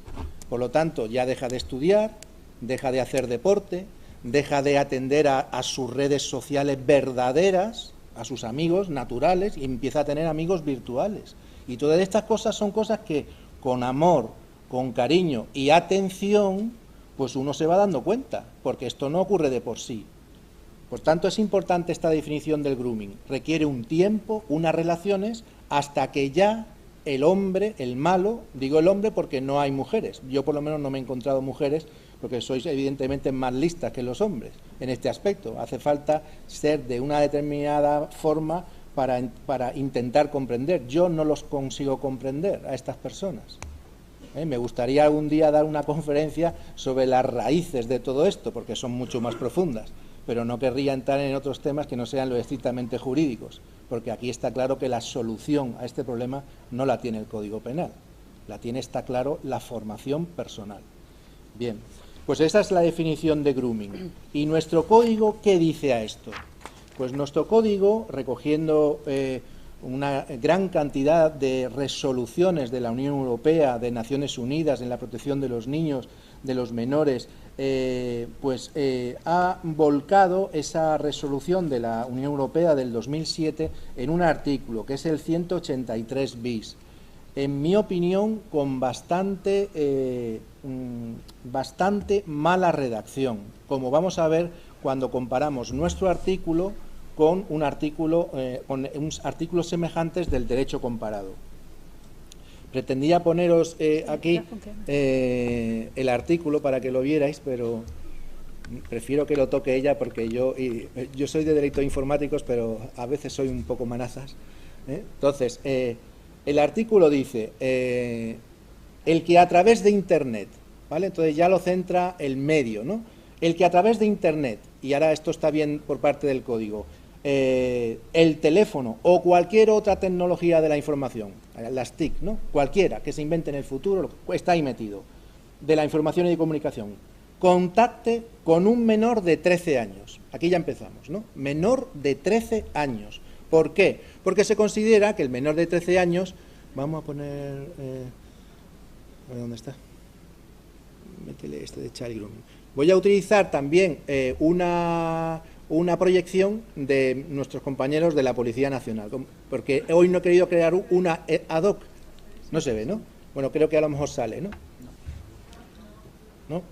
Por lo tanto, ya deja de estudiar, deja de hacer deporte, deja de atender a sus redes sociales verdaderas, a sus amigos naturales, y empieza a tener amigos virtuales. Y todas estas cosas son cosas que con amor, con cariño y atención, pues uno se va dando cuenta, porque esto no ocurre de por sí. Por tanto, es importante esta definición del grooming. Requiere un tiempo, unas relaciones, hasta que ya el hombre, el malo, digo el hombre porque no hay mujeres. Yo por lo menos no me he encontrado mujeres, porque sois evidentemente más listas que los hombres en este aspecto. Hace falta ser de una determinada forma para intentar comprender. Yo no los consigo comprender a estas personas. Me gustaría algún día dar una conferencia sobre las raíces de todo esto, porque son mucho más profundas, pero no querría entrar en otros temas que no sean lo estrictamente jurídicos, porque aquí está claro que la solución a este problema no la tiene el Código Penal, la tiene, está claro, la formación personal. Bien, pues esa es la definición de grooming. ¿Y nuestro código qué dice a esto? Pues nuestro código, recogiendo una gran cantidad de resoluciones de la Unión Europea, de Naciones Unidas en la protección de los niños, de los menores, ha volcado esa resolución de la Unión Europea del 2007 en un artículo que es el 183 bis. En mi opinión, con bastante mala redacción, como vamos a ver cuando comparamos nuestro artículo con un artículo, con unos artículos semejantes del derecho comparado. Pretendía poneros aquí el artículo para que lo vierais, pero prefiero que lo toque ella porque yo soy de delitos informáticos, pero a veces soy un poco manazas. Entonces, el artículo dice, el que a través de Internet, ¿vale? Entonces ya lo centra el medio, ¿no? El que a través de Internet, y ahora esto está bien por parte del código, el teléfono o cualquier otra tecnología de la información, las TIC, ¿no? Cualquiera que se invente en el futuro, está ahí metido, de la información y de comunicación, contacte con un menor de 13 años. Aquí ya empezamos, ¿no? Menor de 13 años. ¿Por qué? Porque se considera que el menor de 13 años, vamos a poner, ¿dónde está? Métele este de child grooming. Voy a utilizar también una proyección de nuestros compañeros de la Policía Nacional, porque hoy no he querido crear una ad hoc. No se ve, ¿no? Bueno, creo que a lo mejor sale, ¿no? ¿No?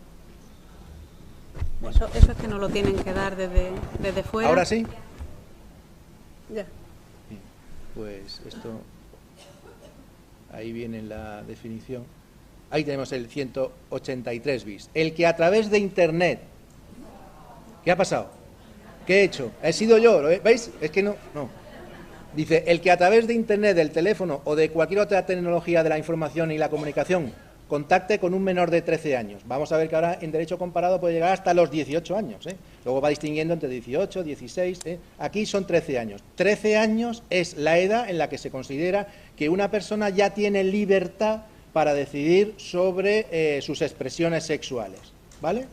Eso es que no lo tienen que dar desde fuera. ¿Ahora sí? Ya. Bien, pues esto, ahí viene la definición. Ahí tenemos el 183 bis. El que a través de Internet, ¿qué ha pasado? ¿Qué he hecho? He sido yo, ¿veis? Es que no. Dice, el que a través de Internet, del teléfono o de cualquier otra tecnología de la información y la comunicación contacte con un menor de 13 años. Vamos a ver que ahora en derecho comparado puede llegar hasta los 18 años. Luego va distinguiendo entre 18, 16. Aquí son 13 años. 13 años es la edad en la que se considera que una persona ya tiene libertad para decidir sobre sus expresiones sexuales, ¿vale?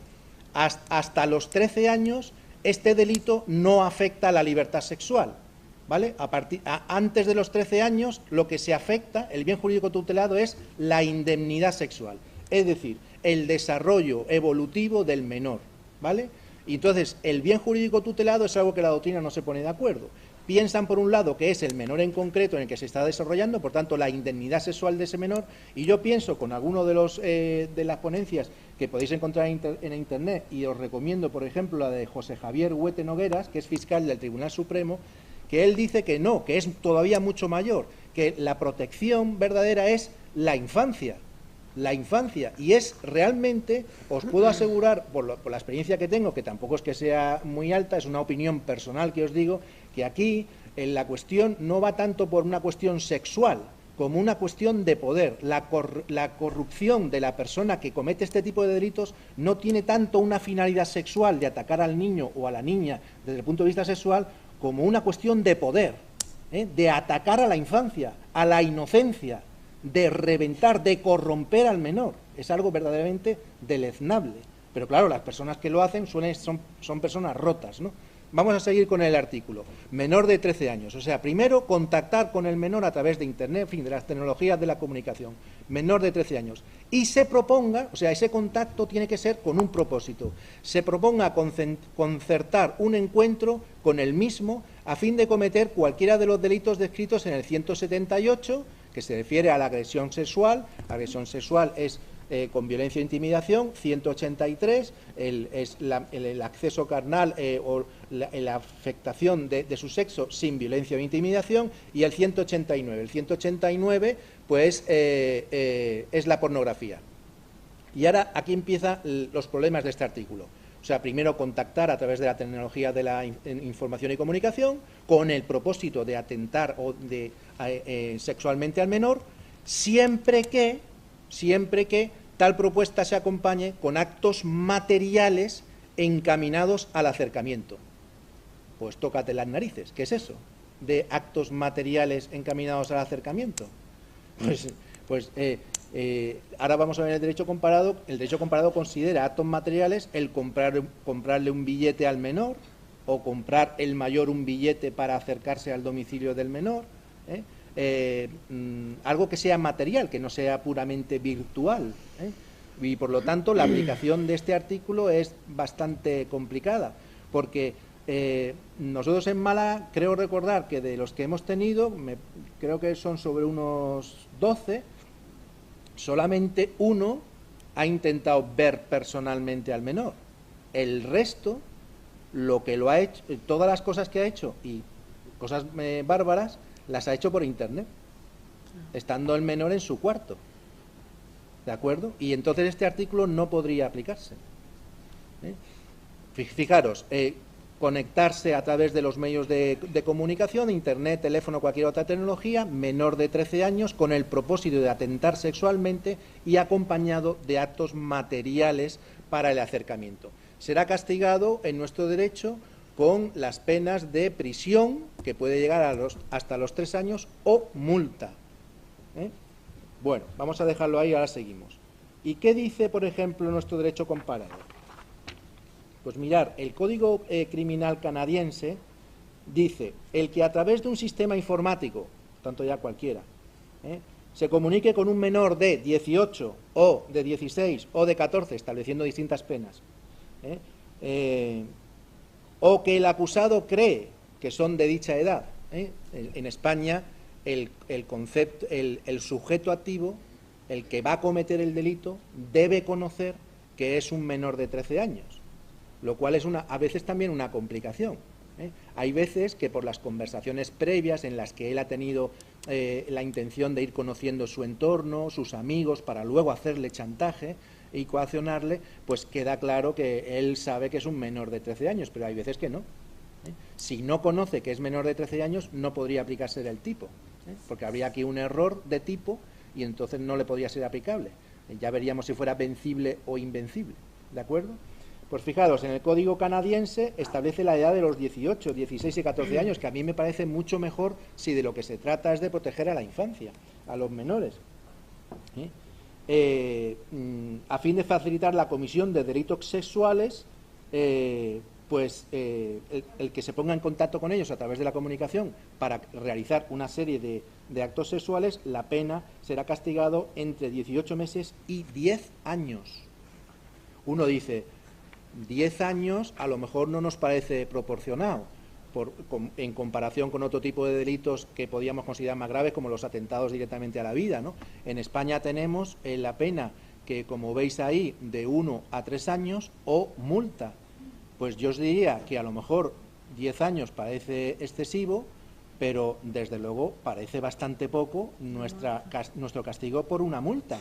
Hasta los 13 años este delito no afecta a la libertad sexual, ¿vale? Antes de los 13 años lo que se afecta, el bien jurídico tutelado, es la indemnidad sexual, es decir, el desarrollo evolutivo del menor, ¿vale? Y entonces el bien jurídico tutelado es algo que la doctrina no se pone de acuerdo. Piensan por un lado que es el menor en concreto en el que se está desarrollando, por tanto la indemnidad sexual de ese menor, y yo pienso con alguno de las ponencias que podéis encontrar en Internet, y os recomiendo por ejemplo la de José Javier Huete Nogueras, que es fiscal del Tribunal Supremo, que él dice que no, que es todavía mucho mayor, que la protección verdadera es la infancia, y es realmente, os puedo asegurar, por la experiencia que tengo, que tampoco es que sea muy alta, es una opinión personal que os digo, que aquí la cuestión no va tanto por una cuestión sexual, como una cuestión de poder. La corrupción de la persona que comete este tipo de delitos no tiene tanto una finalidad sexual de atacar al niño o a la niña desde el punto de vista sexual, como una cuestión de poder, de atacar a la infancia, a la inocencia, de reventar, de corromper al menor. Es algo verdaderamente deleznable. Pero claro, las personas que lo hacen son personas rotas, ¿no? Vamos a seguir con el artículo. Menor de 13 años. O sea, primero, contactar con el menor a través de Internet, en fin, de las tecnologías de la comunicación. Menor de 13 años. Y se proponga, o sea, ese contacto tiene que ser con un propósito. Se proponga concertar un encuentro con el mismo a fin de cometer cualquiera de los delitos descritos en el 178, que se refiere a la agresión sexual. La agresión sexual es con violencia e intimidación. 183 es el acceso carnal o la afectación de su sexo sin violencia o intimidación, y el 189. El 189 pues es la pornografía. Y ahora aquí empiezan los problemas de este artículo. O sea, primero contactar a través de la tecnología de la información y comunicación con el propósito de atentar o de sexualmente al menor, siempre que tal propuesta se acompañe con actos materiales encaminados al acercamiento. Pues tócate las narices. ¿Qué es eso de actos materiales encaminados al acercamiento? Pues ahora vamos a ver el derecho comparado. El derecho comparado considera actos materiales el comprarle un billete al menor, o comprar el mayor un billete para acercarse al domicilio del menor, algo que sea material, que no sea puramente virtual, y por lo tanto la aplicación de este artículo es bastante complicada, porque nosotros en Málaga, creo recordar que de los que hemos tenido, creo que son sobre unos 12, solamente uno ha intentado ver personalmente al menor. El resto, lo que lo ha hecho, todas las cosas que ha hecho y cosas bárbaras, las ha hecho por Internet, estando el menor en su cuarto. ¿De acuerdo? Y entonces este artículo no podría aplicarse. Fijaros, conectarse a través de los medios de comunicación, Internet, teléfono, cualquier otra tecnología, menor de 13 años, con el propósito de atentar sexualmente y acompañado de actos materiales para el acercamiento. Será castigado en nuestro derecho con las penas de prisión, que puede llegar hasta los 3 años, o multa. Bueno, vamos a dejarlo ahí, ahora seguimos. ¿Y qué dice, por ejemplo, nuestro derecho comparado? Pues mirar, el Código Criminal canadiense dice: el que a través de un sistema informático, tanto ya cualquiera, se comunique con un menor de 18 o de 16 o de 14, estableciendo distintas penas, o que el acusado cree que son de dicha edad. En España el concepto, el sujeto activo, el que va a cometer el delito, debe conocer que es un menor de 13 años, lo cual es a veces también una complicación. Hay veces que por las conversaciones previas en las que él ha tenido la intención de ir conociendo su entorno, sus amigos, para luego hacerle chantaje y coaccionarle, pues queda claro que él sabe que es un menor de 13 años, pero hay veces que no. Si no conoce que es menor de 13 años, no podría aplicarse el tipo, porque habría aquí un error de tipo y entonces no le podría ser aplicable. Ya veríamos si fuera vencible o invencible, ¿de acuerdo? Pues fijaros, en el Código canadiense establece la edad de los 18, 16 y 14 años, que a mí me parece mucho mejor si de lo que se trata es de proteger a la infancia, a los menores. A fin de facilitar la comisión de delitos sexuales, el que se ponga en contacto con ellos a través de la comunicación para realizar una serie de actos sexuales, la pena será castigado entre 18 meses y 10 años. Uno dice, 10 años a lo mejor no nos parece proporcionado en comparación con otro tipo de delitos que podíamos considerar más graves, como los atentados directamente a la vida, ¿no? En España tenemos la pena que, como veis ahí, de 1 a 3 años o multa. Pues yo os diría que a lo mejor 10 años parece excesivo, pero desde luego parece bastante poco nuestro castigo por una multa,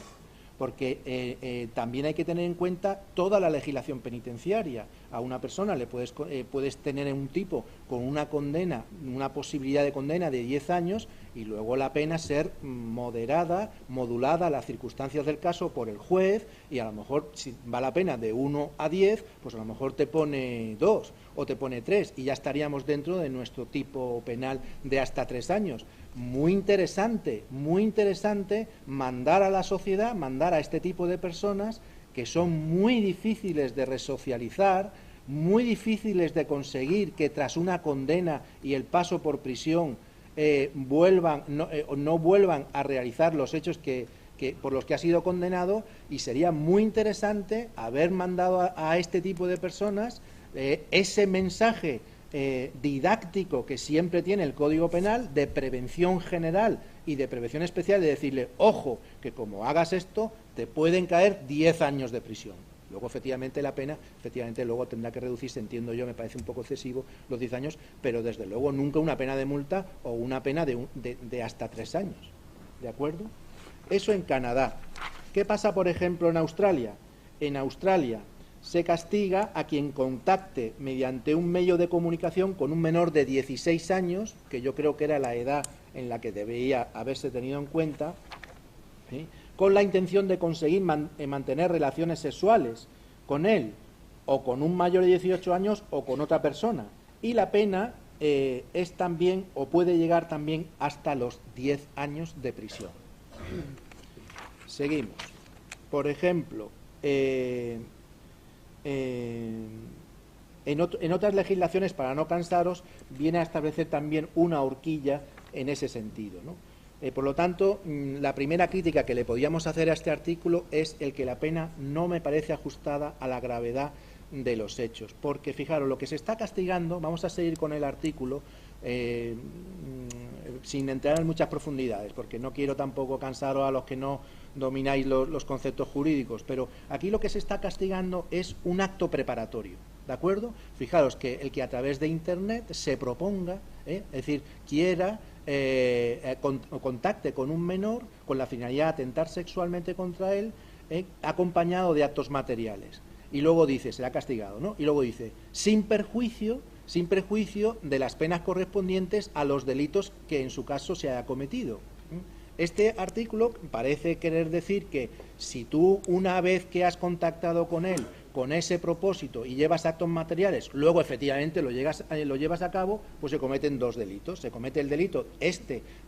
porque también hay que tener en cuenta toda la legislación penitenciaria. A una persona le puedes tener un tipo con una condena, una posibilidad de condena de 10 años, y luego la pena ser moderada, modulada a las circunstancias del caso por el juez, y a lo mejor si va la pena de 1 a 10, pues a lo mejor te pone 2 o te pone 3 y ya estaríamos dentro de nuestro tipo penal de hasta 3 años. Muy interesante mandar a la sociedad, mandar a este tipo de personas que son muy difíciles de resocializar, muy difíciles de conseguir que tras una condena y el paso por prisión no vuelvan a realizar los hechos por los que ha sido condenado, y sería muy interesante haber mandado a este tipo de personas ese mensaje didáctico que siempre tiene el Código Penal de prevención general y de prevención especial, de decirle, ojo, que como hagas esto te pueden caer 10 años de prisión. Luego, efectivamente, la pena, luego tendrá que reducirse, entiendo yo, me parece un poco excesivo los 10 años, pero desde luego nunca una pena de multa o una pena de hasta 3 años. ¿De acuerdo? Eso en Canadá. ¿Qué pasa, por ejemplo, en Australia? En Australia se castiga a quien contacte mediante un medio de comunicación con un menor de 16 años, que yo creo que era la edad en la que debería haberse tenido en cuenta, ¿sí?, con la intención de conseguir mantener relaciones sexuales con él, o con un mayor de 18 años, o con otra persona. Y la pena es también, o puede llegar también, hasta los 10 años de prisión. Seguimos. Por ejemplo, en otras legislaciones, para no cansaros, viene a establecer también una horquilla en ese sentido, ¿no? Por lo tanto, la primera crítica que le podíamos hacer a este artículo es el que la pena no me parece ajustada a la gravedad de los hechos. Porque, fijaros, lo que se está castigando, vamos a seguir con el artículo, sin entrar en muchas profundidades, porque no quiero tampoco cansaros a los que no domináis los conceptos jurídicos, pero aquí lo que se está castigando es un acto preparatorio, ¿de acuerdo? Fijaros que el que a través de Internet se proponga, es decir, quiera contacte con un menor con la finalidad de atentar sexualmente contra él, acompañado de actos materiales. Y luego dice, será castigado, ¿no? Y luego dice, sin perjuicio de las penas correspondientes a los delitos que en su caso se haya cometido. Este artículo parece querer decir que si tú, una vez que has contactado con él con ese propósito y llevas actos materiales, luego efectivamente lo llevas a cabo, pues se cometen dos delitos. Se comete el delito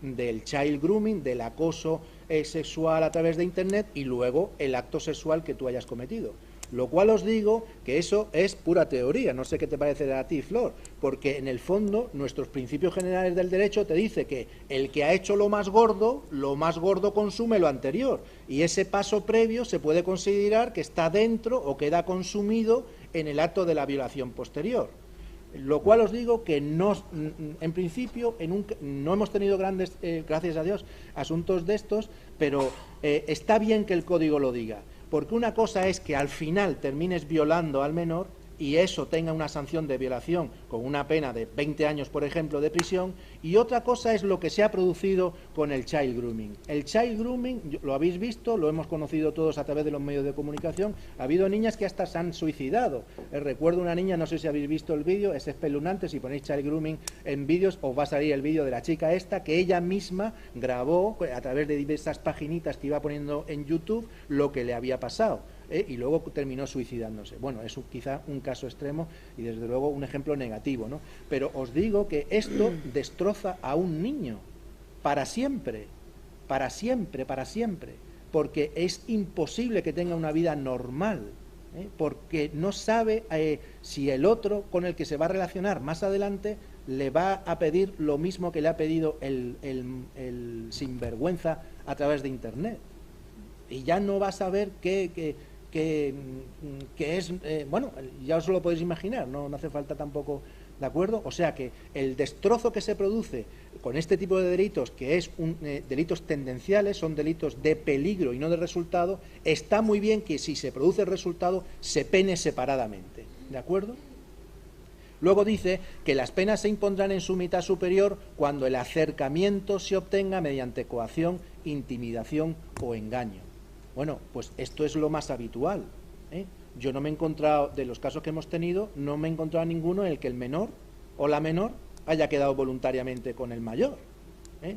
del child grooming, del acoso sexual a través de Internet, y luego el acto sexual que tú hayas cometido. Lo cual os digo que eso es pura teoría, no sé qué te parecerá a ti, Flor, porque en el fondo nuestros principios generales del derecho te dice que el que ha hecho lo más gordo consume lo anterior, y ese paso previo se puede considerar que está dentro o queda consumido en el acto de la violación posterior. Lo cual os digo que no, en principio no hemos tenido grandes, gracias a Dios, asuntos de estos, pero está bien que el código lo diga. Porque una cosa es que al final termines violando al menor y eso tenga una sanción de violación con una pena de 20 años, por ejemplo, de prisión, y otra cosa es lo que se ha producido con el child grooming. El child grooming, lo habéis visto, lo hemos conocido todos a través de los medios de comunicación, ha habido niñas que hasta se han suicidado. Recuerdo una niña, no sé si habéis visto el vídeo, es espeluznante, si ponéis child grooming en vídeos os va a salir el vídeo de la chica esta, que ella misma grabó a través de diversas paginitas que iba poniendo en YouTube lo que le había pasado. Y luego terminó suicidándose. Bueno, es quizá un caso extremo y desde luego un ejemplo negativo, ¿no? Pero os digo que esto destroza a un niño para siempre, porque es imposible que tenga una vida normal, porque no sabe si el otro con el que se va a relacionar más adelante le va a pedir lo mismo que le ha pedido el sinvergüenza a través de Internet. Y ya no va a saber que es, bueno, ya os lo podéis imaginar, no hace falta tampoco, ¿de acuerdo? O sea que el destrozo que se produce con este tipo de delitos, que es delitos tendenciales, son delitos de peligro y no de resultado, está muy bien que si se produce el resultado se pene separadamente, ¿de acuerdo? Luego dice que las penas se impondrán en su mitad superior cuando el acercamiento se obtenga mediante coacción, intimidación o engaño. Bueno, pues esto es lo más habitual, ¿eh? Yo no me he encontrado, de los casos que hemos tenido, no me he encontrado ninguno en el que el menor o la menor haya quedado voluntariamente con el mayor, ¿eh?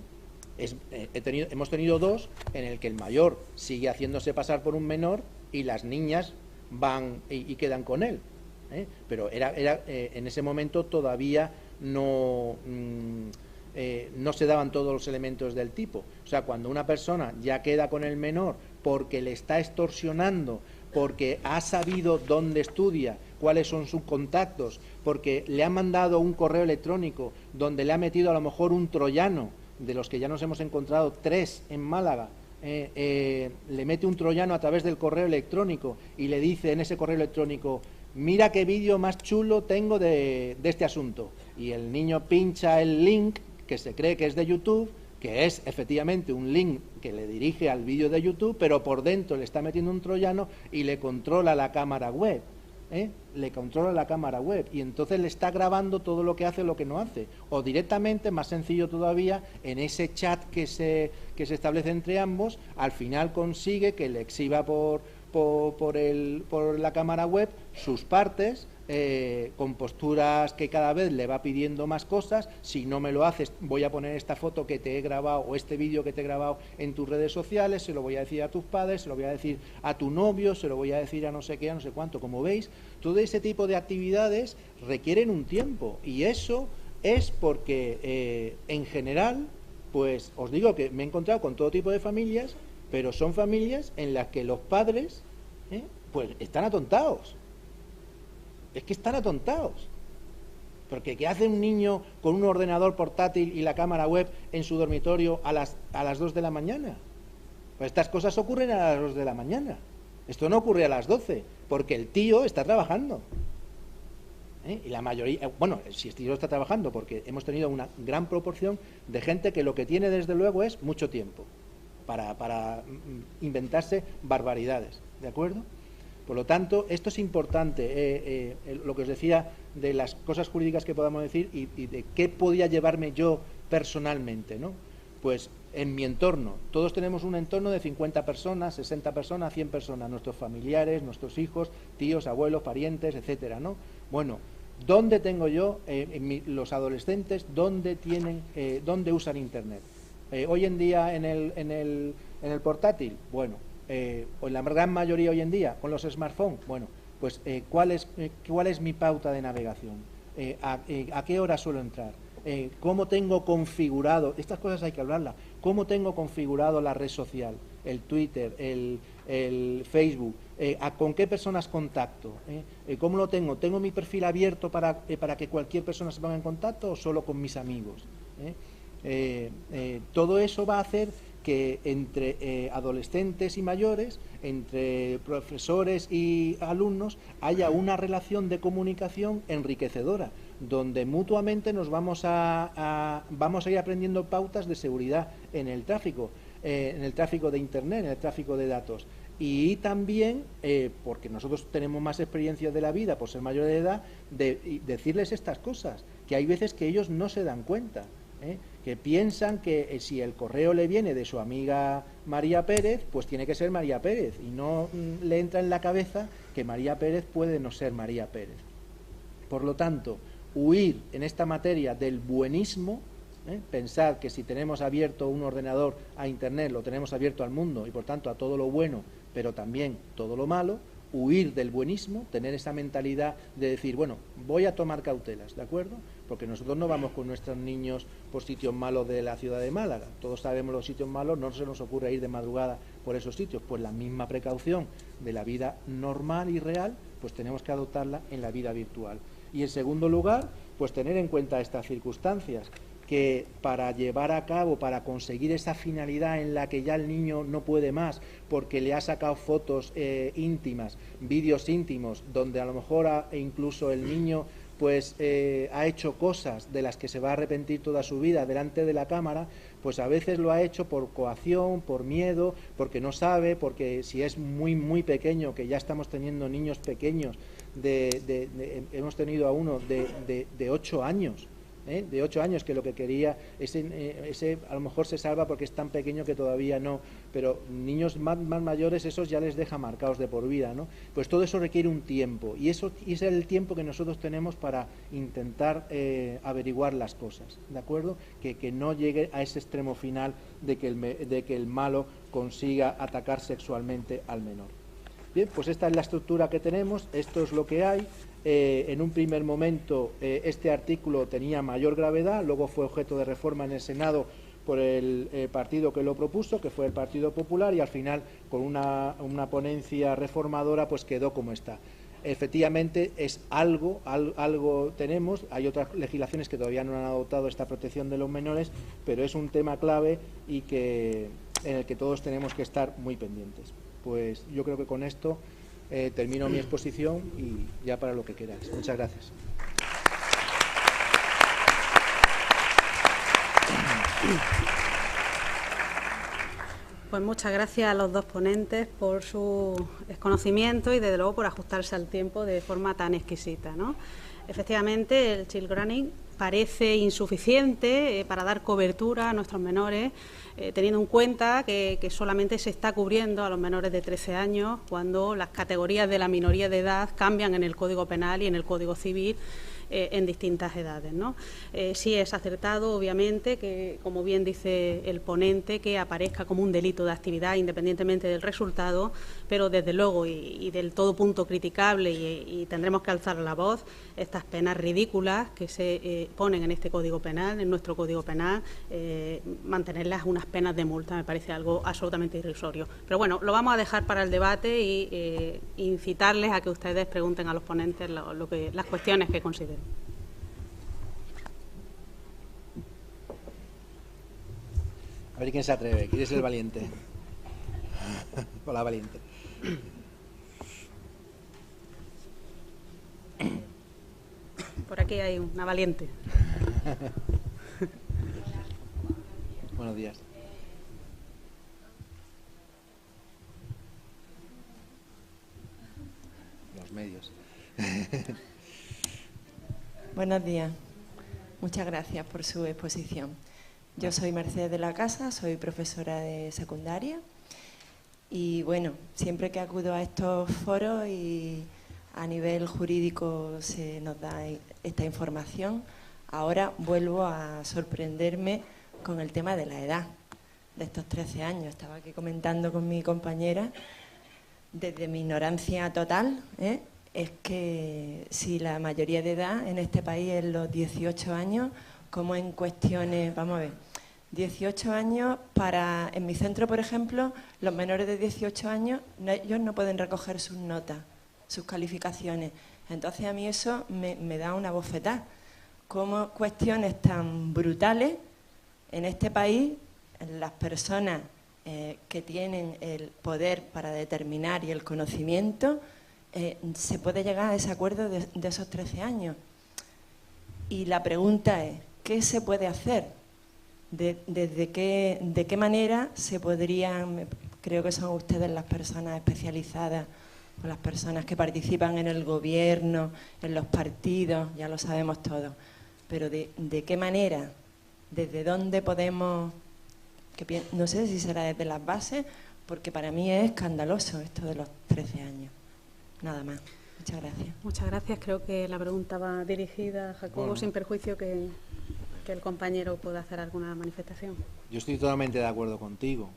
Hemos tenido dos en el que el mayor sigue haciéndose pasar por un menor y las niñas van y quedan con él, ¿eh? Pero en ese momento todavía no se daban todos los elementos del tipo. O sea, cuando una persona ya queda con el menor porque le está extorsionando, porque ha sabido dónde estudia, cuáles son sus contactos, porque le ha mandado un correo electrónico donde le ha metido a lo mejor un troyano, de los que ya nos hemos encontrado 3 en Málaga, le mete un troyano a través del correo electrónico y le dice en ese correo electrónico: mira qué vídeo más chulo tengo de este asunto, y el niño pincha el link que se cree que es de YouTube, que es efectivamente un link que le dirige al vídeo de YouTube, pero por dentro le está metiendo un troyano y le controla la cámara web. Le controla la cámara web y entonces le está grabando todo lo que hace o lo que no hace, o directamente, más sencillo todavía, en ese chat que se establece entre ambos, al final consigue que le exhiba por la cámara web sus partes, con posturas que cada vez le va pidiendo más cosas. Si no me lo haces, voy a poner esta foto que te he grabado o este vídeo que te he grabado en tus redes sociales, se lo voy a decir a tus padres, se lo voy a decir a tu novio, se lo voy a decir a no sé qué, a no sé cuánto. Como veis, todo ese tipo de actividades requieren un tiempo, y eso es porque en general, pues os digo que me he encontrado con todo tipo de familias, pero son familias en las que los padres pues están atontados. Es que están atontados. Porque ¿qué hace un niño con un ordenador portátil y la cámara web en su dormitorio a las 2 de la mañana? Pues estas cosas ocurren a las 2 de la mañana. Esto no ocurre a las 12, porque el tío está trabajando. Y la mayoría, bueno, si el tío está trabajando, porque hemos tenido una gran proporción de gente que lo que tiene desde luego es mucho tiempo para inventarse barbaridades, ¿de acuerdo? Por lo tanto, esto es importante, lo que os decía de las cosas jurídicas que podamos decir y de qué podía llevarme yo personalmente, ¿no? Pues en mi entorno, todos tenemos un entorno de 50 personas, 60 personas, 100 personas, nuestros familiares, nuestros hijos, tíos, abuelos, parientes, etcétera, ¿no? Bueno, ¿dónde tengo yo los adolescentes? ¿Dónde usan Internet? Hoy en día en el portátil, bueno, o en la gran mayoría hoy en día con los smartphones, bueno, pues ¿cuál es mi pauta de navegación? ¿A qué hora suelo entrar? ¿Cómo tengo configurado? Estas cosas hay que hablarlas. ¿Cómo tengo configurado la red social? El Twitter, el Facebook, ¿con qué personas contacto? ¿Cómo lo tengo? ¿Tengo mi perfil abierto para que cualquier persona se ponga en contacto o solo con mis amigos? Todo eso va a hacer que entre adolescentes y mayores, entre profesores y alumnos, haya una relación de comunicación enriquecedora, donde mutuamente nos vamos a ir aprendiendo pautas de seguridad en el tráfico de Internet, en el tráfico de datos. Y también, porque nosotros tenemos más experiencia de la vida por ser mayor de edad, de decirles estas cosas, que hay veces que ellos no se dan cuenta, que piensan que si el correo le viene de su amiga María Pérez, pues tiene que ser María Pérez, y no le entra en la cabeza que María Pérez puede no ser María Pérez. Por lo tanto, huir en esta materia del buenismo, pensar que si tenemos abierto un ordenador a Internet, lo tenemos abierto al mundo y por tanto a todo lo bueno, pero también todo lo malo, huir del buenismo, tener esa mentalidad de decir, bueno, voy a tomar cautelas, ¿de acuerdo? Porque nosotros no vamos con nuestros niños por sitios malos de la ciudad de Málaga. Todos sabemos los sitios malos, no se nos ocurre ir de madrugada por esos sitios. Pues la misma precaución de la vida normal y real, pues tenemos que adoptarla en la vida virtual. Y en segundo lugar, pues tener en cuenta estas circunstancias, que para llevar a cabo, para conseguir esa finalidad en la que ya el niño no puede más, porque le ha sacado fotos íntimas, vídeos íntimos, donde a lo mejor incluso el niño pues ha hecho cosas de las que se va a arrepentir toda su vida delante de la cámara, pues a veces lo ha hecho por coacción, por miedo, porque no sabe, porque si es muy muy pequeño, que ya estamos teniendo niños pequeños, hemos tenido a uno de 8 años, de 8 años, que lo que quería, ese a lo mejor se salva porque es tan pequeño que todavía no, pero niños más mayores, esos ya les deja marcados de por vida, ¿no? Pues todo eso requiere un tiempo, y ese es el tiempo que nosotros tenemos para intentar averiguar las cosas, ¿de acuerdo? Que no llegue a ese extremo final de que el malo consiga atacar sexualmente al menor. Bien, pues esta es la estructura que tenemos, esto es lo que hay. En un primer momento este artículo tenía mayor gravedad, luego fue objeto de reforma en el Senado por el partido que lo propuso, que fue el Partido Popular, y al final, con una ponencia reformadora, pues quedó como está. Efectivamente, es algo tenemos, hay otras legislaciones que todavía no han adoptado esta protección de los menores, pero es un tema clave y en el que todos tenemos que estar muy pendientes. Pues yo creo que con esto termino mi exposición y ya para lo que queráis. Muchas gracias. Pues muchas gracias a los dos ponentes por su conocimiento y, desde luego, por ajustarse al tiempo de forma tan exquisita, ¿no? Efectivamente, el child granting parece insuficiente para dar cobertura a nuestros menores, teniendo en cuenta que solamente se está cubriendo a los menores de 13 años cuando las categorías de la minoría de edad cambian en el Código Penal y en el Código Civil en distintas edades, ¿no? Sí es acertado, obviamente, que, como bien dice el ponente, que aparezca como un delito de actividad independientemente del resultado, pero desde luego, y del todo punto criticable, y tendremos que alzar la voz, estas penas ridículas que se ponen en este Código Penal, en nuestro Código Penal, mantenerlas unas penas de multa me parece algo absolutamente irrisorio. Pero bueno, lo vamos a dejar para el debate y incitarles a que ustedes pregunten a los ponentes las cuestiones que consideren. A ver quién se atreve, quién es el valiente. Hola, valiente. Por aquí hay una valiente. Buenos días. Los medios. Buenos días. Muchas gracias por su exposición. Yo soy Mercedes de la Casa, soy profesora de secundaria y, bueno, siempre que acudo a estos foros y a nivel jurídico se nos da esta información, ahora vuelvo a sorprenderme con el tema de la edad, de estos 13 años. Estaba aquí comentando con mi compañera, desde mi ignorancia total, es que si la mayoría de edad en este país es los 18 años, como en cuestiones, vamos a ver, 18 años para, en mi centro, por ejemplo, los menores de 18 años, ellos no pueden recoger sus notas, sus calificaciones. Entonces a mí eso me da una bofetada. Como cuestiones tan brutales en este país, las personas que tienen el poder para determinar y el conocimiento, se puede llegar a ese acuerdo de esos 13 años. Y la pregunta es, ¿qué se puede hacer? ¿De qué manera se podrían, creo que son ustedes las personas especializadas, o las personas que participan en el gobierno, en los partidos, ya lo sabemos todos, pero de qué manera, desde dónde podemos, no sé si será desde las bases, porque para mí es escandaloso esto de los 13 años. Nada más. Muchas gracias. Muchas gracias. Creo que la pregunta va dirigida a Jacobo, sin perjuicio que el compañero pueda hacer alguna manifestación. Yo estoy totalmente de acuerdo contigo,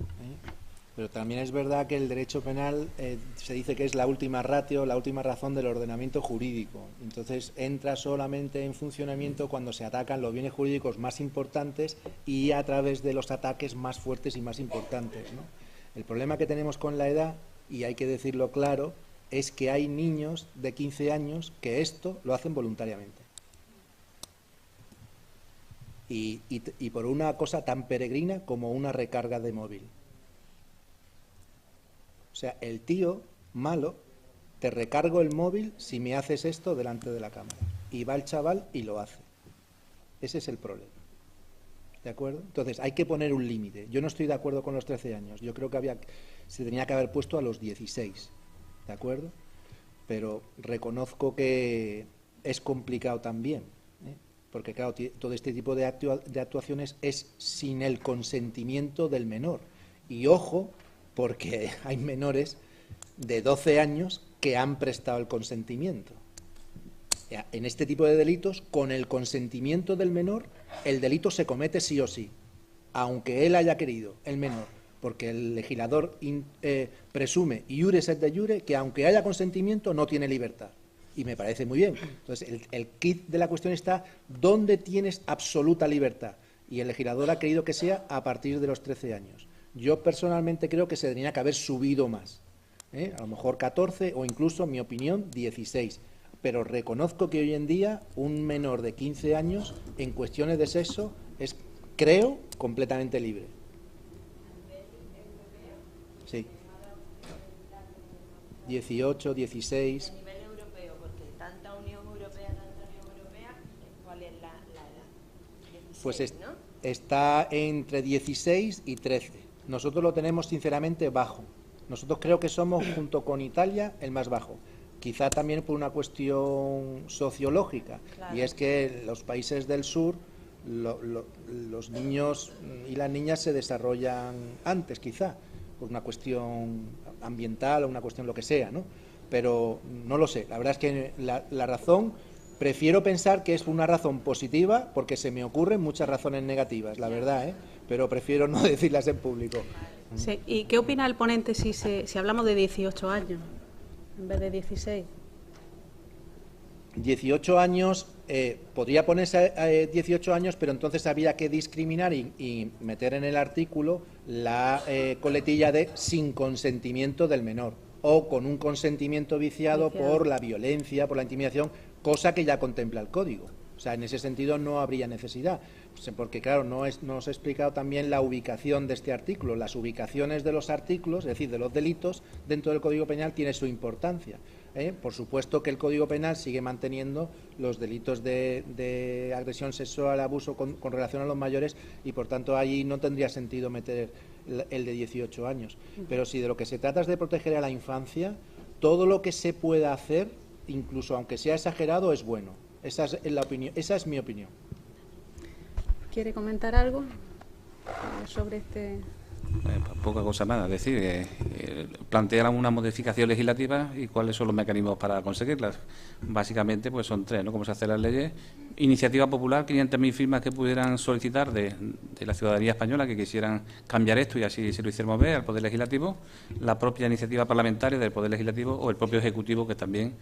pero también es verdad que el derecho penal se dice que es la última ratio, la última razón del ordenamiento jurídico. Entonces entra solamente en funcionamiento cuando se atacan los bienes jurídicos más importantes y a través de los ataques más fuertes y más importantes, ¿no? El problema que tenemos con la edad, y hay que decirlo claro, es que hay niños de 15 años que esto lo hacen voluntariamente. Y por una cosa tan peregrina como una recarga de móvil. O sea, el tío malo, te recargo el móvil si me haces esto delante de la cámara. Y va el chaval y lo hace. Ese es el problema. ¿De acuerdo? Entonces, hay que poner un límite. Yo no estoy de acuerdo con los 13 años. Yo creo que se tenía que haber puesto a los 16. ¿De acuerdo? Pero reconozco que es complicado también, porque claro, todo este tipo de actuaciones es sin el consentimiento del menor. Y ojo, porque hay menores de 12 años que han prestado el consentimiento. En este tipo de delitos, con el consentimiento del menor, el delito se comete sí o sí, aunque él haya querido, el menor. Porque el legislador presume, iure sed de iure, que aunque haya consentimiento no tiene libertad. Y me parece muy bien. Entonces, el kit de la cuestión está dónde tienes absoluta libertad. y el legislador ha querido que sea a partir de los 13 años. Yo personalmente creo que se tendría que haber subido más, a lo mejor 14 o incluso, en mi opinión, 16. Pero reconozco que hoy en día un menor de 15 años en cuestiones de sexo es, creo, completamente libre. Sí. 18, 16. A nivel europeo, porque tanta Unión Europea, ¿cuál es la edad? 16, Pues ¿no? está entre 16 y 13. Nosotros lo tenemos sinceramente bajo. Nosotros creo que somos, junto con Italia, el más bajo. Quizá también por una cuestión sociológica, claro. Y es que los países del sur, los niños y las niñas se desarrollan antes, quizá, por una cuestión ambiental o una cuestión lo que sea, ¿no? Pero no lo sé. La verdad es que la razón, prefiero pensar que es una razón positiva, porque se me ocurren muchas razones negativas, la verdad, ¿eh? Pero prefiero no decirlas en público. Sí. ¿Y qué opina el ponente si hablamos de 18 años en vez de 16? 18 años, podría ponerse 18 años, pero entonces habría que discriminar y meter en el artículo la coletilla de sin consentimiento del menor, o con un consentimiento viciado por la violencia, por la intimidación, cosa que ya contempla el Código. O sea, en ese sentido no habría necesidad, porque claro, no os he explicado también la ubicación de este artículo. Las ubicaciones de los artículos, es decir, de los delitos, dentro del Código Penal tiene su importancia. Por supuesto que el Código Penal sigue manteniendo los delitos de agresión sexual, abuso con relación a los mayores, y por tanto allí no tendría sentido meter el de 18 años. Pero si de lo que se trata es de proteger a la infancia, todo lo que se pueda hacer, incluso aunque sea exagerado, es bueno. Esa es mi opinión. ¿Quiere comentar algo sobre este...? Poca cosa más, es decir, plantear una modificación legislativa y cuáles son los mecanismos para conseguirlas. Básicamente, pues son tres, ¿no? Cómo se hacen las leyes. Iniciativa popular, 500.000 firmas que pudieran solicitar de la ciudadanía española que quisieran cambiar esto y así se lo hiciéramos ver al Poder Legislativo. La propia iniciativa parlamentaria del Poder Legislativo o el propio Ejecutivo que también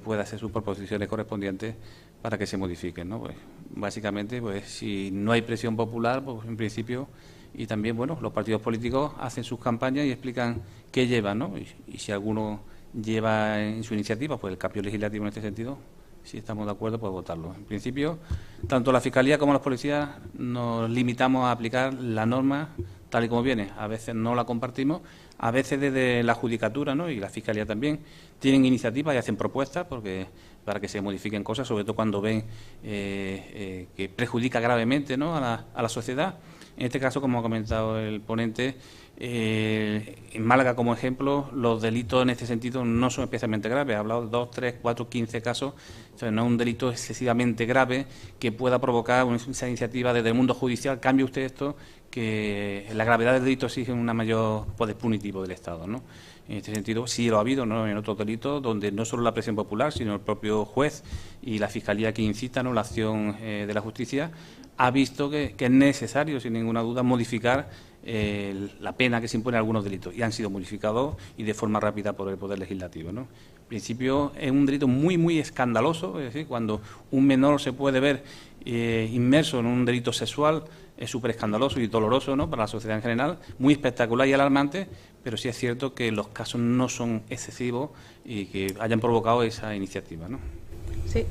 pueda hacer sus proposiciones correspondientes para que se modifiquen, ¿no? Pues, básicamente, pues si no hay presión popular, pues en principio... Y también, bueno, los partidos políticos hacen sus campañas y explican qué llevan, ¿no? Y si alguno lleva en su iniciativa, pues el cambio legislativo en este sentido, si estamos de acuerdo, pues votarlo. En principio, tanto la Fiscalía como los policías nos limitamos a aplicar la norma tal y como viene. A veces no la compartimos, a veces desde la Judicatura, ¿no? Y la Fiscalía también tienen iniciativas y hacen propuestas para que se modifiquen cosas, sobre todo cuando ven que perjudica gravemente, ¿no? a la sociedad. En este caso, como ha comentado el ponente, en Málaga, como ejemplo, los delitos en este sentido no son especialmente graves. Ha hablado de 2, 3, 4, 15 casos. O sea, no es un delito excesivamente grave que pueda provocar esa iniciativa desde el mundo judicial. Cambie usted esto, que la gravedad del delito exige un mayor poder punitivo del Estado, ¿no? En este sentido, sí lo ha habido, ¿no? En otros delitos, donde no solo la presión popular, sino el propio juez y la Fiscalía que incita, ¿no?, la acción de la justicia, ha visto que es necesario, sin ninguna duda, modificar la pena que se impone a algunos delitos, y han sido modificados y de forma rápida por el Poder Legislativo, ¿no? En principio es un delito muy, muy escandaloso, es decir, cuando un menor se puede ver inmerso en un delito sexual, es súper escandaloso y doloroso, ¿no?, para la sociedad en general, muy espectacular y alarmante, pero sí es cierto que los casos no son excesivos y que hayan provocado esa iniciativa, ¿no? Sí,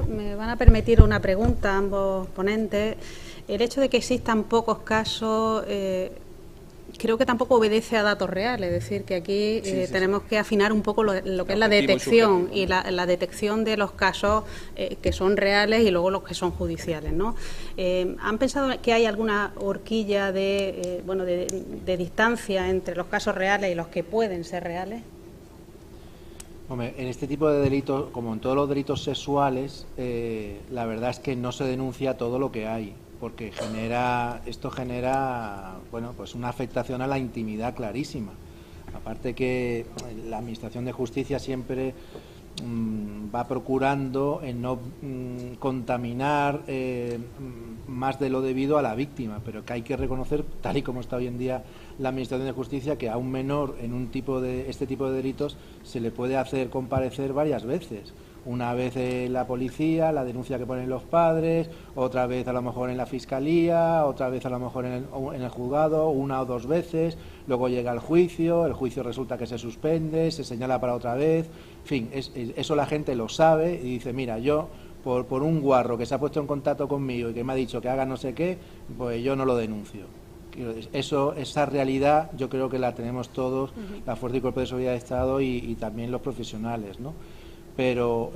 me van a permitir una pregunta ambos ponentes. El hecho de que existan pocos casos creo que tampoco obedece a datos reales, es decir, que aquí tenemos que afinar un poco lo que es la detección y la detección de los casos que son reales y luego los que son judiciales, ¿no? ¿Han pensado que hay alguna horquilla de distancia entre los casos reales y los que pueden ser reales? Hombre, en este tipo de delitos, como en todos los delitos sexuales, la verdad es que no se denuncia todo lo que hay, porque esto genera, bueno, pues una afectación a la intimidad clarísima. Aparte que la Administración de Justicia siempre va procurando en no contaminar más de lo debido a la víctima, pero que hay que reconocer, tal y como está hoy en día la Administración de Justicia, que a un menor en este tipo de delitos se le puede hacer comparecer varias veces. Una vez en la policía, la denuncia que ponen los padres, otra vez a lo mejor en la fiscalía, otra vez a lo mejor en el juzgado, 1 o 2 veces, luego llega el juicio resulta que se suspende, se señala para otra vez, en fin, eso la gente lo sabe y dice, mira, yo por un guarro que se ha puesto en contacto conmigo y que me ha dicho que haga no sé qué, pues yo no lo denuncio. Esa realidad yo creo que la tenemos todos, la Fuerza y Cuerpo de Seguridad de Estado y también los profesionales, ¿no? Pero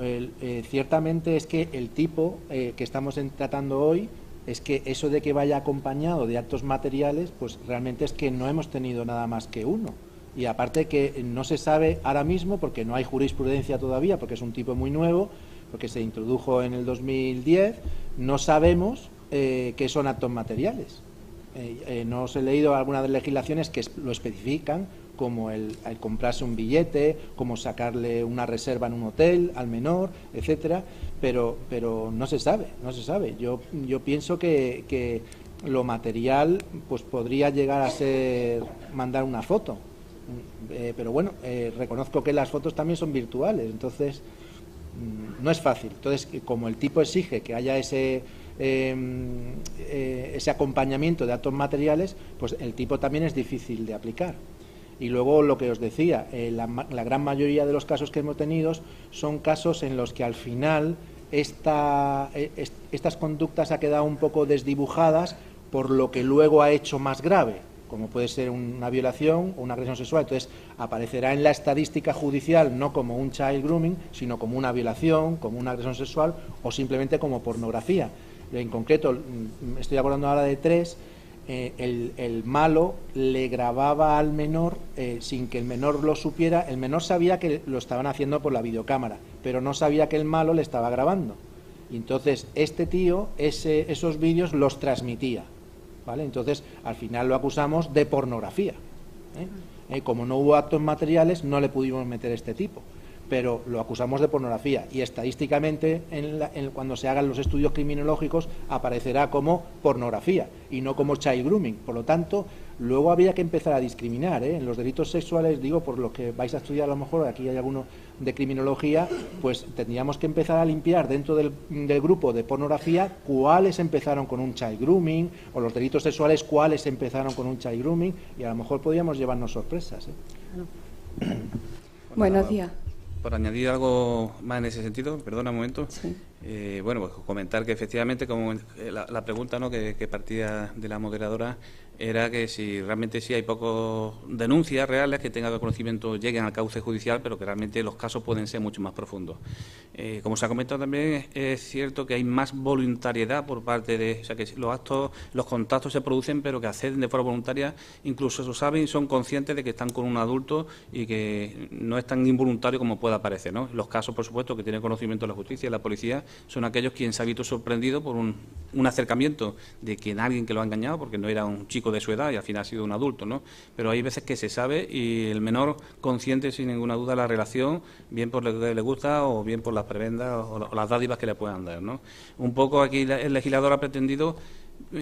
ciertamente es que el tipo que estamos tratando hoy, es que eso de que vaya acompañado de actos materiales, pues realmente es que no hemos tenido nada más que uno. Y aparte que no se sabe ahora mismo, porque no hay jurisprudencia todavía, porque es un tipo muy nuevo, porque se introdujo en el 2010, no sabemos qué son actos materiales. No os he leído algunas de las legislaciones que lo especifican, como el comprarse un billete, como sacarle una reserva en un hotel al menor, etcétera, pero no se sabe. Yo pienso que lo material pues podría llegar a ser mandar una foto, pero bueno, reconozco que las fotos también son virtuales, entonces no es fácil. Entonces, como el tipo exige que haya ese acompañamiento de actos materiales, pues el tipo también es difícil de aplicar. Y luego lo que os decía, la gran mayoría de los casos que hemos tenido son casos en los que al final estas conductas han quedado un poco desdibujadas por lo que luego ha hecho más grave, como puede ser una violación o una agresión sexual. Entonces aparecerá en la estadística judicial no como un child grooming, sino como una violación, como una agresión sexual o simplemente como pornografía. En concreto, estoy acordando ahora de 3. El malo le grababa al menor sin que el menor lo supiera. El menor sabía que lo estaban haciendo por la videocámara, pero no sabía que el malo le estaba grabando. Y entonces este tío esos vídeos los transmitía, ¿vale? Entonces al final lo acusamos de pornografía, como no hubo actos materiales no le pudimos meter este tipo, pero lo acusamos de pornografía y estadísticamente cuando se hagan los estudios criminológicos aparecerá como pornografía y no como child grooming. Por lo tanto, luego habría que empezar a discriminar, en los delitos sexuales, digo, por los que vais a estudiar a lo mejor, aquí hay alguno de criminología, pues tendríamos que empezar a limpiar dentro del grupo de pornografía cuáles empezaron con un child grooming, o los delitos sexuales cuáles empezaron con un child grooming, y a lo mejor podríamos llevarnos sorpresas. Buenos días. Por añadir algo más en ese sentido, perdona un momento. Sí. Bueno, pues comentar que efectivamente, como la pregunta, ¿no?, que partía de la moderadora, era que si realmente sí hay pocas denuncias reales que tengan conocimiento, lleguen al cauce judicial, pero que realmente los casos pueden ser mucho más profundos. Como se ha comentado también, es cierto que hay más voluntariedad por parte de... O sea, que los contactos se producen, pero que acceden de forma voluntaria, incluso lo saben y son conscientes de que están con un adulto y que no es tan involuntario como pueda parecer, ¿no? Los casos, por supuesto, que tienen conocimiento de la justicia y la policía son aquellos quienes se ha visto sorprendido por un acercamiento de alguien que lo ha engañado, porque no era un chico de su edad y al final ha sido un adulto, ¿no? Pero hay veces que se sabe y el menor consciente sin ninguna duda la relación, bien por lo que le gusta o bien por las prebendas o las dádivas que le puedan dar, ¿no? Un poco aquí el legislador ha pretendido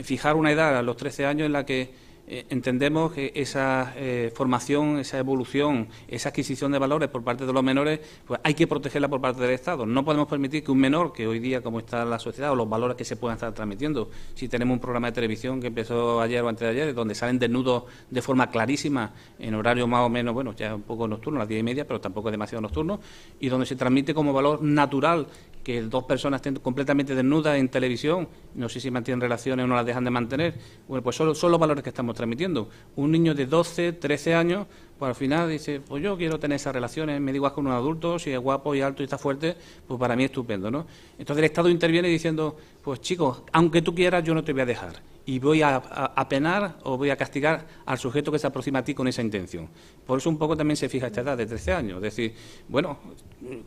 fijar una edad a los 13 años en la que entendemos que esa formación, esa evolución, esa adquisición de valores por parte de los menores, pues hay que protegerla por parte del Estado. No podemos permitir que un menor, que hoy día como está la sociedad o los valores que se puedan estar transmitiendo, si tenemos un programa de televisión que empezó ayer o antes de ayer, donde salen desnudos de forma clarísima, en horario más o menos, bueno, ya un poco nocturno, a las 10:30, pero tampoco es demasiado nocturno, y donde se transmite como valor natural que 2 personas estén completamente desnudas en televisión, no sé si mantienen relaciones o no las dejan de mantener, bueno, pues son los valores que estamos transmitiendo. Un niño de 12, 13 años, pues al final dice, pues yo quiero tener esas relaciones, me digo con un adulto, si es guapo y alto y está fuerte, pues para mí es estupendo, ¿no? Entonces el Estado interviene diciendo, pues chicos, aunque tú quieras, yo no te voy a dejar. Y voy a penar o voy a castigar al sujeto que se aproxima a ti con esa intención. Por eso un poco también se fija esta edad de 13 años. Es decir, bueno,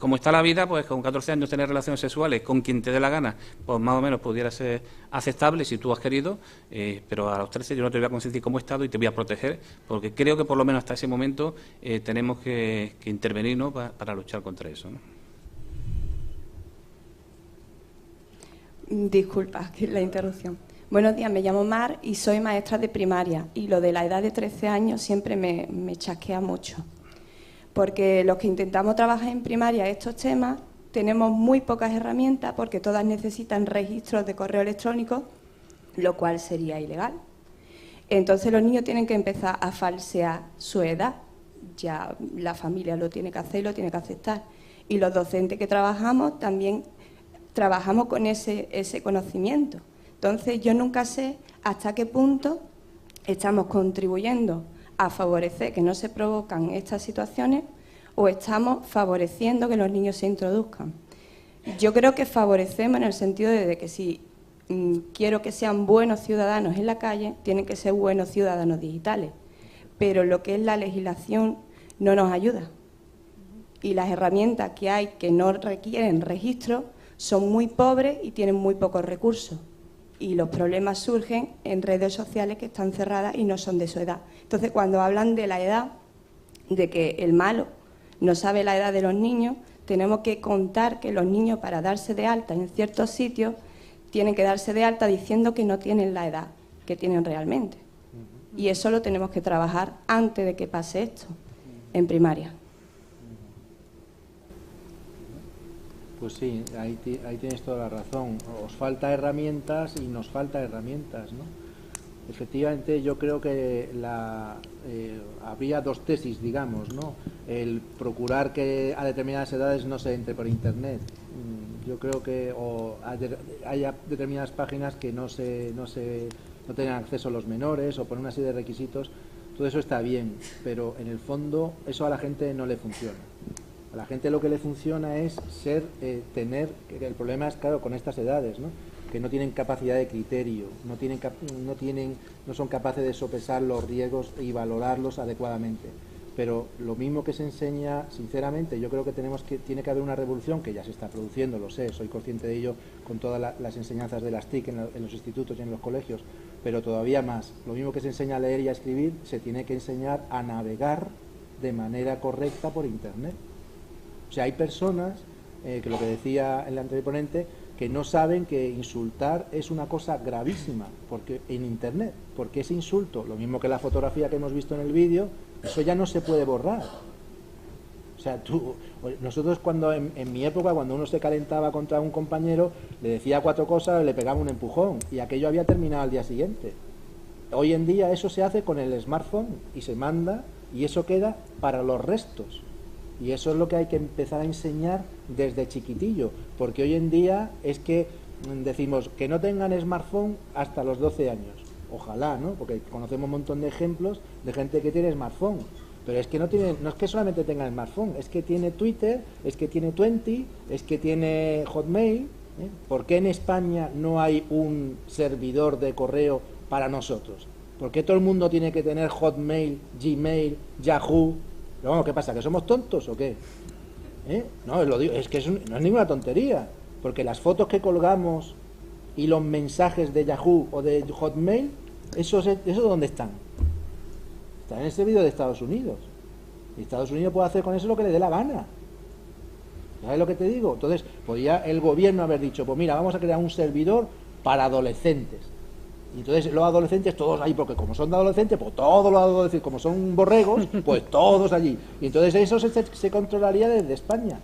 como está la vida, pues con 14 años tener relaciones sexuales con quien te dé la gana, pues más o menos pudiera ser aceptable si tú has querido, pero a los 13 yo no te voy a consentir como Estado y te voy a proteger, porque creo que por lo menos hasta ese momento tenemos que intervenir, ¿no?, para luchar contra eso, ¿no? Disculpa la interrupción. Buenos días, me llamo Mar y soy maestra de primaria, y lo de la edad de 13 años siempre me chasquea mucho, porque los que intentamos trabajar en primaria estos temas tenemos muy pocas herramientas porque todas necesitan registros de correo electrónico, lo cual sería ilegal. Entonces los niños tienen que empezar a falsear su edad. Ya la familia lo tiene que hacer y lo tiene que aceptar. Y los docentes que trabajamos también trabajamos con ese conocimiento. Entonces yo nunca sé hasta qué punto estamos contribuyendo a favorecer que no se provocan estas situaciones o estamos favoreciendo que los niños se introduzcan. Yo creo que favorecemos en el sentido de que si quiero que sean buenos ciudadanos en la calle, tienen que ser buenos ciudadanos digitales. Pero lo que es la legislación no nos ayuda. Y las herramientas que hay que no requieren registro son muy pobres y tienen muy pocos recursos. Y los problemas surgen en redes sociales que están cerradas y no son de su edad. Entonces, cuando hablan de la edad, de que el malo no sabe la edad de los niños, tenemos que contar que los niños, para darse de alta en ciertos sitios, tienen que darse de alta diciendo que no tienen la edad que tienen realmente. Y eso lo tenemos que trabajar antes de que pase esto, en primaria. Pues sí, ahí tienes toda la razón. Os falta herramientas y nos falta herramientas, ¿no? Efectivamente, yo creo que habría dos tesis, digamos, ¿no? El procurar que a determinadas edades no se entre por Internet. Yo creo que haya determinadas páginas que no tengan acceso a los menores o poner una serie de requisitos. Todo eso está bien, pero en el fondo eso a la gente no le funciona. A la gente lo que le funciona es el problema es, claro, con estas edades, ¿no? Que no tienen capacidad de criterio, no son capaces de sopesar los riesgos y valorarlos adecuadamente. Pero lo mismo que se enseña, sinceramente, yo creo que tiene que haber una revolución, que ya se está produciendo, lo sé, soy consciente de ello con todas las enseñanzas de las TIC en los institutos y en los colegios, pero todavía más. Lo mismo que se enseña a leer y a escribir, se tiene que enseñar a navegar de manera correcta por Internet. O sea, hay personas, que lo que decía el anterior ponente, que no saben que insultar es una cosa gravísima porque en Internet, porque ese insulto, lo mismo que la fotografía que hemos visto en el vídeo, eso ya no se puede borrar. O sea, nosotros cuando en mi época, cuando uno se calentaba contra un compañero, le decía 4 cosas, le pegaba un empujón y aquello había terminado al día siguiente. Hoy en día eso se hace con el smartphone y se manda y eso queda para los restos. Y eso es lo que hay que empezar a enseñar desde chiquitillo, porque hoy en día es que decimos que no tengan smartphone hasta los 12 años. Ojalá, ¿no? Porque conocemos un montón de ejemplos de gente que tiene smartphone, pero es que no es que solamente tenga smartphone, es que tiene Twitter, es que tiene Twenty, es que tiene Hotmail. ¿Por qué en España no hay un servidor de correo para nosotros? ¿Por qué todo el mundo tiene que tener Hotmail, Gmail, Yahoo? Pero bueno, ¿qué pasa? ¿Que somos tontos o qué? No, os lo digo, es que no es ninguna tontería, porque las fotos que colgamos y los mensajes de Yahoo o de Hotmail, ¿eso dónde están? Están en el servidor de Estados Unidos. Y Estados Unidos puede hacer con eso lo que le dé la gana. ¿Sabes lo que te digo? Entonces, podría el gobierno haber dicho, pues mira, vamos a crear un servidor para adolescentes. Y entonces los adolescentes todos ahí, porque como son adolescentes, pues todos los adolescentes, como son borregos, pues todos allí. Y entonces eso se controlaría desde España.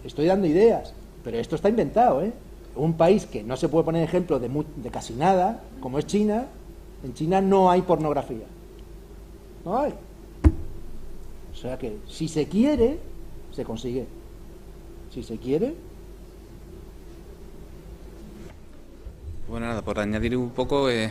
Estoy dando ideas, pero esto está inventado, ¿eh? Un país que no se puede poner ejemplo de casi nada, como es China. En China no hay pornografía. No hay. O sea que si se quiere, se consigue. Si se quiere. Bueno, nada, por añadir un poco el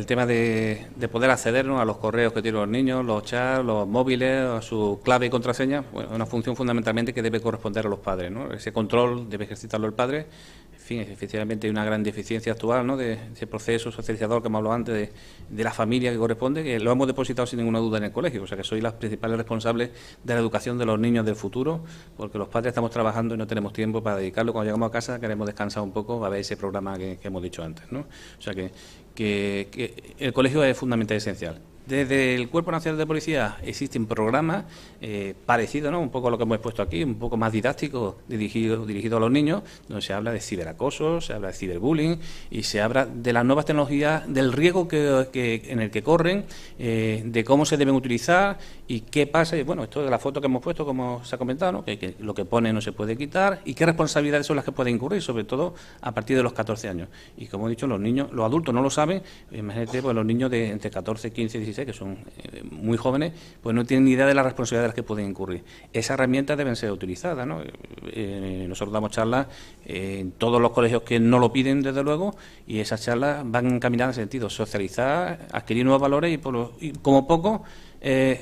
tema de poder acceder, ¿no?, a los correos que tienen los niños, los chats, los móviles, a su clave y contraseña, bueno, es una función fundamentalmente que debe corresponder a los padres, ¿no? Ese control debe ejercitarlo el padre. En fin, efectivamente hay una gran deficiencia actual, ¿no?, de ese proceso socializador que hemos hablado antes, de la familia que corresponde, que lo hemos depositado sin ninguna duda en el colegio. O sea, que sois las principales responsables de la educación de los niños del futuro, porque los padres estamos trabajando y no tenemos tiempo para dedicarlo. Cuando llegamos a casa queremos descansar un poco a ver ese programa que hemos dicho antes, ¿no? O sea, que el colegio es fundamental y esencial. Desde el Cuerpo Nacional de Policía existen programas parecidos, ¿no? Un poco a lo que hemos expuesto aquí, un poco más didácticos, dirigido a los niños, donde se habla de ciberacoso, se habla de ciberbullying y se habla de las nuevas tecnologías, del riesgo en el que corren, de cómo se deben utilizar y qué pasa. Y bueno, esto de la foto que hemos puesto, como se ha comentado, ¿no? Que lo que pone no se puede quitar y qué responsabilidades son las que pueden incurrir, sobre todo a partir de los 14 años. Y como he dicho, los niños, los adultos no lo saben, imagínate, pues los niños de entre 14, 15 y 16, que son muy jóvenes, pues no tienen ni idea de las responsabilidades las que pueden incurrir. Esas herramientas deben ser utilizadas, ¿no? Nosotros damos charlas en todos los colegios que no lo piden, desde luego, y esas charlas van encaminadas en el sentido socializar, adquirir nuevos valores y como poco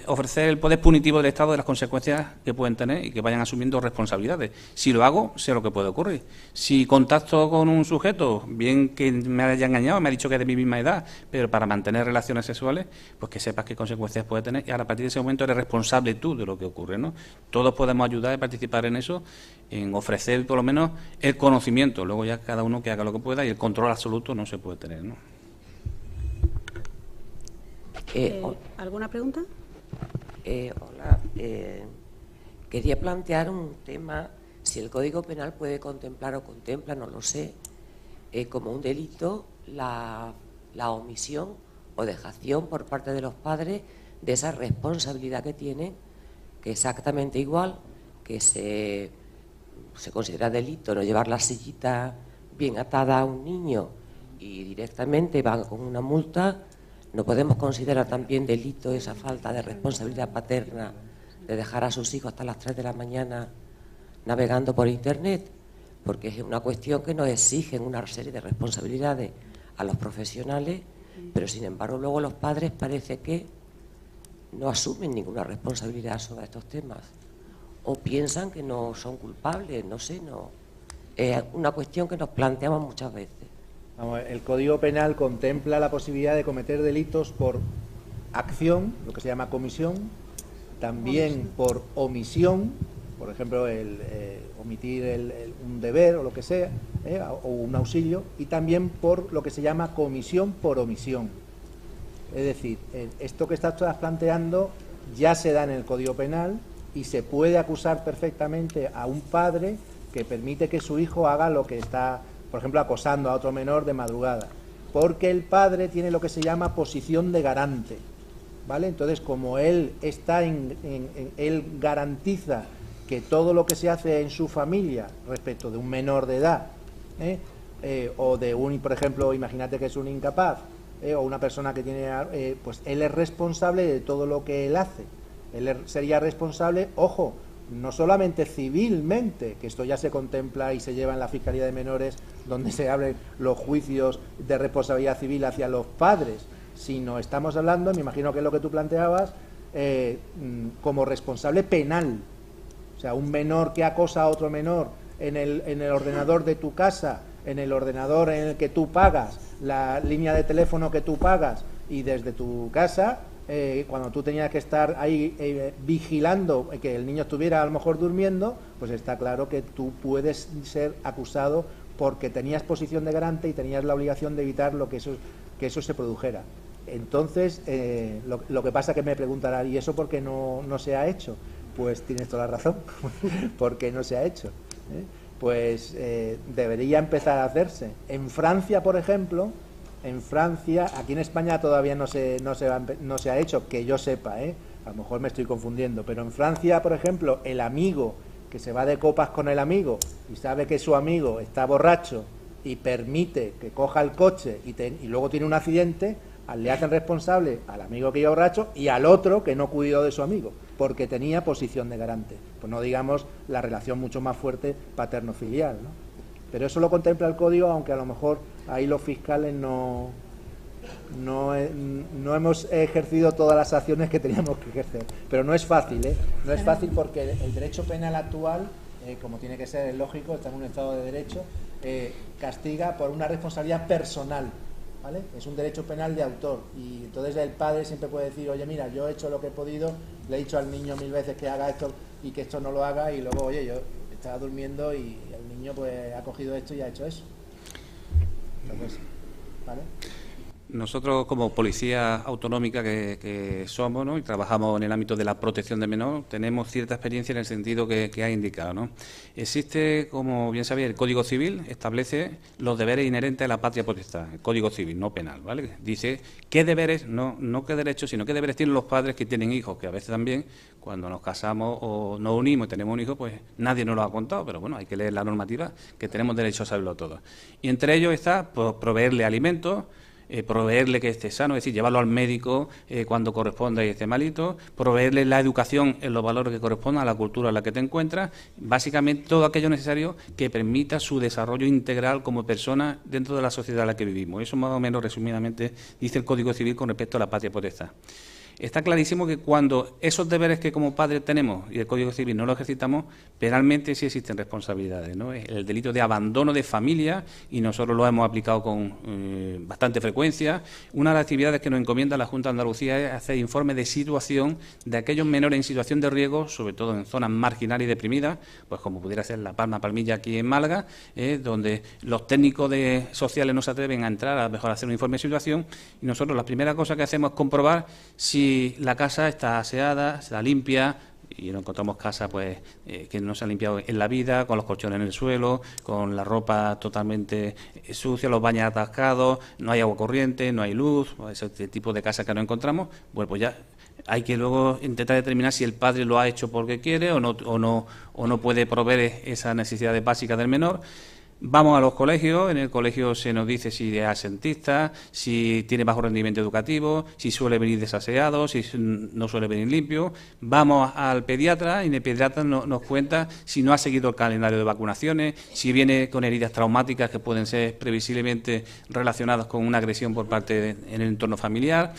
ofrecer el poder punitivo del Estado de las consecuencias que pueden tener y que vayan asumiendo responsabilidades. Si lo hago, sé lo que puede ocurrir. Si contacto con un sujeto, bien que me haya engañado, me ha dicho que es de mi misma edad, pero para mantener relaciones sexuales, pues que sepas qué consecuencias puede tener y ahora a partir de ese momento eres responsable tú de lo que ocurre, ¿no? Todos podemos ayudar y participar en eso, en ofrecer por lo menos el conocimiento, luego ya cada uno que haga lo que pueda y el control absoluto no se puede tener, ¿no? ¿Alguna pregunta? Hola. Quería plantear un tema, si el Código Penal puede contemplar o contempla, no lo sé, como un delito la omisión o dejación por parte de los padres de esa responsabilidad que tienen, que exactamente igual que se considera delito no llevar la sillita bien atada a un niño y directamente van con una multa. ¿No podemos considerar también delito esa falta de responsabilidad paterna de dejar a sus hijos hasta las 3 de la mañana navegando por Internet? Porque es una cuestión que nos exigen una serie de responsabilidades a los profesionales, pero sin embargo luego los padres parece que no asumen ninguna responsabilidad sobre estos temas o piensan que no son culpables, no sé, no. Es una cuestión que nos planteamos muchas veces. Vamos, el Código Penal contempla la posibilidad de cometer delitos por acción, lo que se llama comisión, también por omisión, por ejemplo, omitir un deber o lo que sea, o un auxilio, y también por lo que se llama comisión por omisión. Es decir, esto que estás planteando ya se da en el Código Penal y se puede acusar perfectamente a un padre que permite que su hijo haga lo que está, por ejemplo, acosando a otro menor de madrugada, porque el padre tiene lo que se llama posición de garante, ¿vale? Entonces, como él está él garantiza que todo lo que se hace en su familia respecto de un menor de edad, o de un, por ejemplo, imagínate que es un incapaz, o una persona que tiene, pues él es responsable de todo lo que él hace. Él sería responsable, ojo, no solamente civilmente, que esto ya se contempla y se lleva en la Fiscalía de Menores, donde se abren los juicios de responsabilidad civil hacia los padres, sino estamos hablando, me imagino que es lo que tú planteabas, como responsable penal. O sea, un menor que acosa a otro menor en el ordenador de tu casa, en el ordenador en el que tú pagas, la línea de teléfono que tú pagas, y desde tu casa, cuando tú tenías que estar ahí vigilando que el niño estuviera a lo mejor durmiendo, pues está claro que tú puedes ser acusado porque tenías posición de garante y tenías la obligación de evitar que eso se produjera. Entonces, lo que pasa que me preguntarán, ¿y eso por qué no se ha hecho? Pues tienes toda la razón, porque no se ha hecho. Pues debería empezar a hacerse. En Francia, por ejemplo, aquí en España todavía no se ha hecho, que yo sepa, a lo mejor me estoy confundiendo, pero en Francia, por ejemplo, el amigo que se va de copas con el amigo y sabe que su amigo está borracho y permite que coja el coche y luego tiene un accidente, le hacen responsable al amigo que iba borracho y al otro que no cuidó de su amigo, porque tenía posición de garante. Pues no digamos la relación mucho más fuerte paterno-filial, ¿no? Pero eso lo contempla el Código, aunque a lo mejor ahí los fiscales no hemos ejercido todas las acciones que teníamos que ejercer. Pero no es fácil, no es fácil porque el derecho penal actual, como tiene que ser, es lógico, está en un Estado de Derecho, castiga por una responsabilidad personal, ¿vale? Es un derecho penal de autor y entonces el padre siempre puede decir, oye, mira, yo he hecho lo que he podido, le he dicho al niño 1000 veces que haga esto y que esto no lo haga y luego, oye, yo estaba durmiendo y el niño pues ha cogido esto y ha hecho eso. Entonces, ¿vale? Nosotros, como policía autonómica que somos, ¿no?, y trabajamos en el ámbito de la protección del menor, tenemos cierta experiencia en el sentido que ha indicado, ¿no? Existe, como bien sabéis, el Código Civil establece los deberes inherentes a la patria potestad, el Código Civil, no penal, ¿vale? Dice qué deberes, no qué derechos, sino qué deberes tienen los padres que tienen hijos, que a veces también, cuando nos casamos o nos unimos y tenemos un hijo, pues nadie nos lo ha contado, pero bueno, hay que leer la normativa, que tenemos derecho a saberlo todo. Y entre ellos está, pues, proveerle alimentos, proveerle que esté sano, es decir, llevarlo al médico cuando corresponda y esté malito, proveerle la educación en los valores que correspondan a la cultura en la que te encuentras, básicamente todo aquello necesario que permita su desarrollo integral como persona dentro de la sociedad en la que vivimos. Eso más o menos resumidamente dice el Código Civil con respecto a la patria potestad. Está clarísimo que cuando esos deberes que como padres tenemos y el Código Civil no lo ejercitamos, penalmente sí existen responsabilidades, ¿no? El delito de abandono de familia, y nosotros lo hemos aplicado con bastante frecuencia. Una de las actividades que nos encomienda la Junta de Andalucía es hacer informes de situación de aquellos menores en situación de riesgo, sobre todo en zonas marginales y deprimidas, pues como pudiera ser La Palma, Palmilla, aquí en Málaga, donde los técnicos sociales no se atreven a entrar, a lo mejor a hacer un informe de situación, y nosotros la primera cosa que hacemos es comprobar si la casa está aseada, está limpia, y nos encontramos casas pues que no se han limpiado en la vida, con los colchones en el suelo, con la ropa totalmente sucia, los baños atascados, no hay agua corriente, no hay luz, ese tipo de casas que nos encontramos. Bueno, pues ya hay que luego intentar determinar si el padre lo ha hecho porque quiere o no puede proveer esas necesidades básicas del menor. Vamos a los colegios, en el colegio se nos dice si es absentista, si tiene bajo rendimiento educativo, si suele venir desaseado, si no suele venir limpio. Vamos al pediatra y el pediatra nos cuenta si no ha seguido el calendario de vacunaciones, si viene con heridas traumáticas que pueden ser previsiblemente relacionadas con una agresión por parte en el entorno familiar.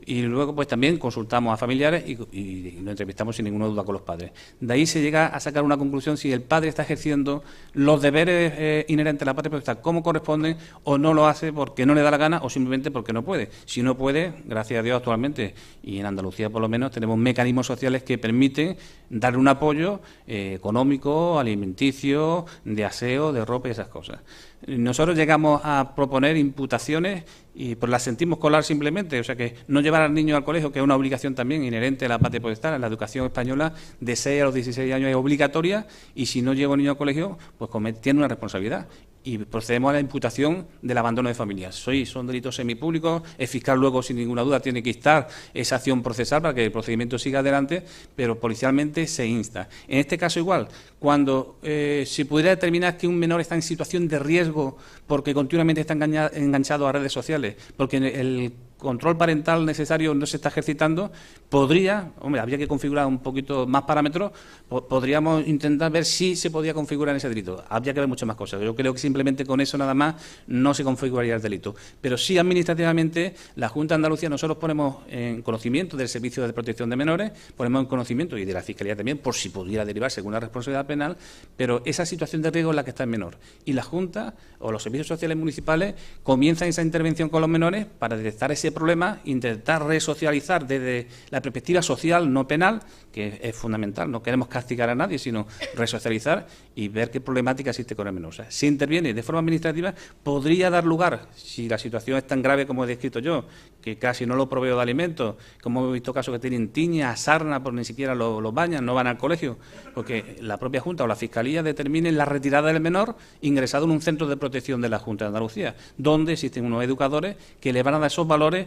Y luego pues también consultamos a familiares y nos entrevistamos sin ninguna duda con los padres. De ahí se llega a sacar una conclusión si el padre está ejerciendo los deberes inherentes a la patria potestad como corresponden, o no lo hace porque no le da la gana o simplemente porque no puede. Si no puede, gracias a Dios actualmente, y en Andalucía por lo menos, tenemos mecanismos sociales que permiten darle un apoyo económico, alimenticio, de aseo, de ropa y esas cosas. Nosotros llegamos a proponer imputaciones y pues las sentimos colar simplemente, o sea que no llevar al niño al colegio, que es una obligación también inherente a la patria potestad. En la educación española de 6 a los 16 años es obligatoria, y si no lleva un niño al colegio, pues tiene una responsabilidad. Y procedemos a la imputación del abandono de familias. Son delitos semipúblicos, el fiscal luego sin ninguna duda tiene que instar esa acción procesal para que el procedimiento siga adelante, pero policialmente se insta. En este caso igual, cuando se pudiera determinar que un menor está en situación de riesgo porque continuamente está enganchado a redes sociales, porque el control parental necesario no se está ejercitando, habría que configurar un poquito más parámetros, podríamos intentar ver si se podía configurar ese delito. Habría que ver muchas más cosas. Yo creo que simplemente con eso nada más no se configuraría el delito. Pero sí administrativamente la Junta de Andalucía, nosotros ponemos en conocimiento del Servicio de Protección de Menores, ponemos en conocimiento, y de la Fiscalía también, por si pudiera derivarse alguna responsabilidad penal, pero esa situación de riesgo es la que está en menor. Y la Junta o los servicios sociales municipales comienzan esa intervención con los menores para detectar ese problema, intentar resocializar desde la perspectiva social, no penal, que es fundamental. No queremos castigar a nadie, sino resocializar y ver qué problemática existe con el menor. O sea, si interviene de forma administrativa, podría dar lugar, si la situación es tan grave como he descrito yo, que casi no lo proveo de alimentos, como hemos visto casos que tienen tiña, sarna, por ni siquiera los bañan, no van al colegio, porque la propia Junta o la Fiscalía determinen la retirada del menor ingresado en un centro de protección de la Junta de Andalucía, donde existen unos educadores que le van a dar esos valores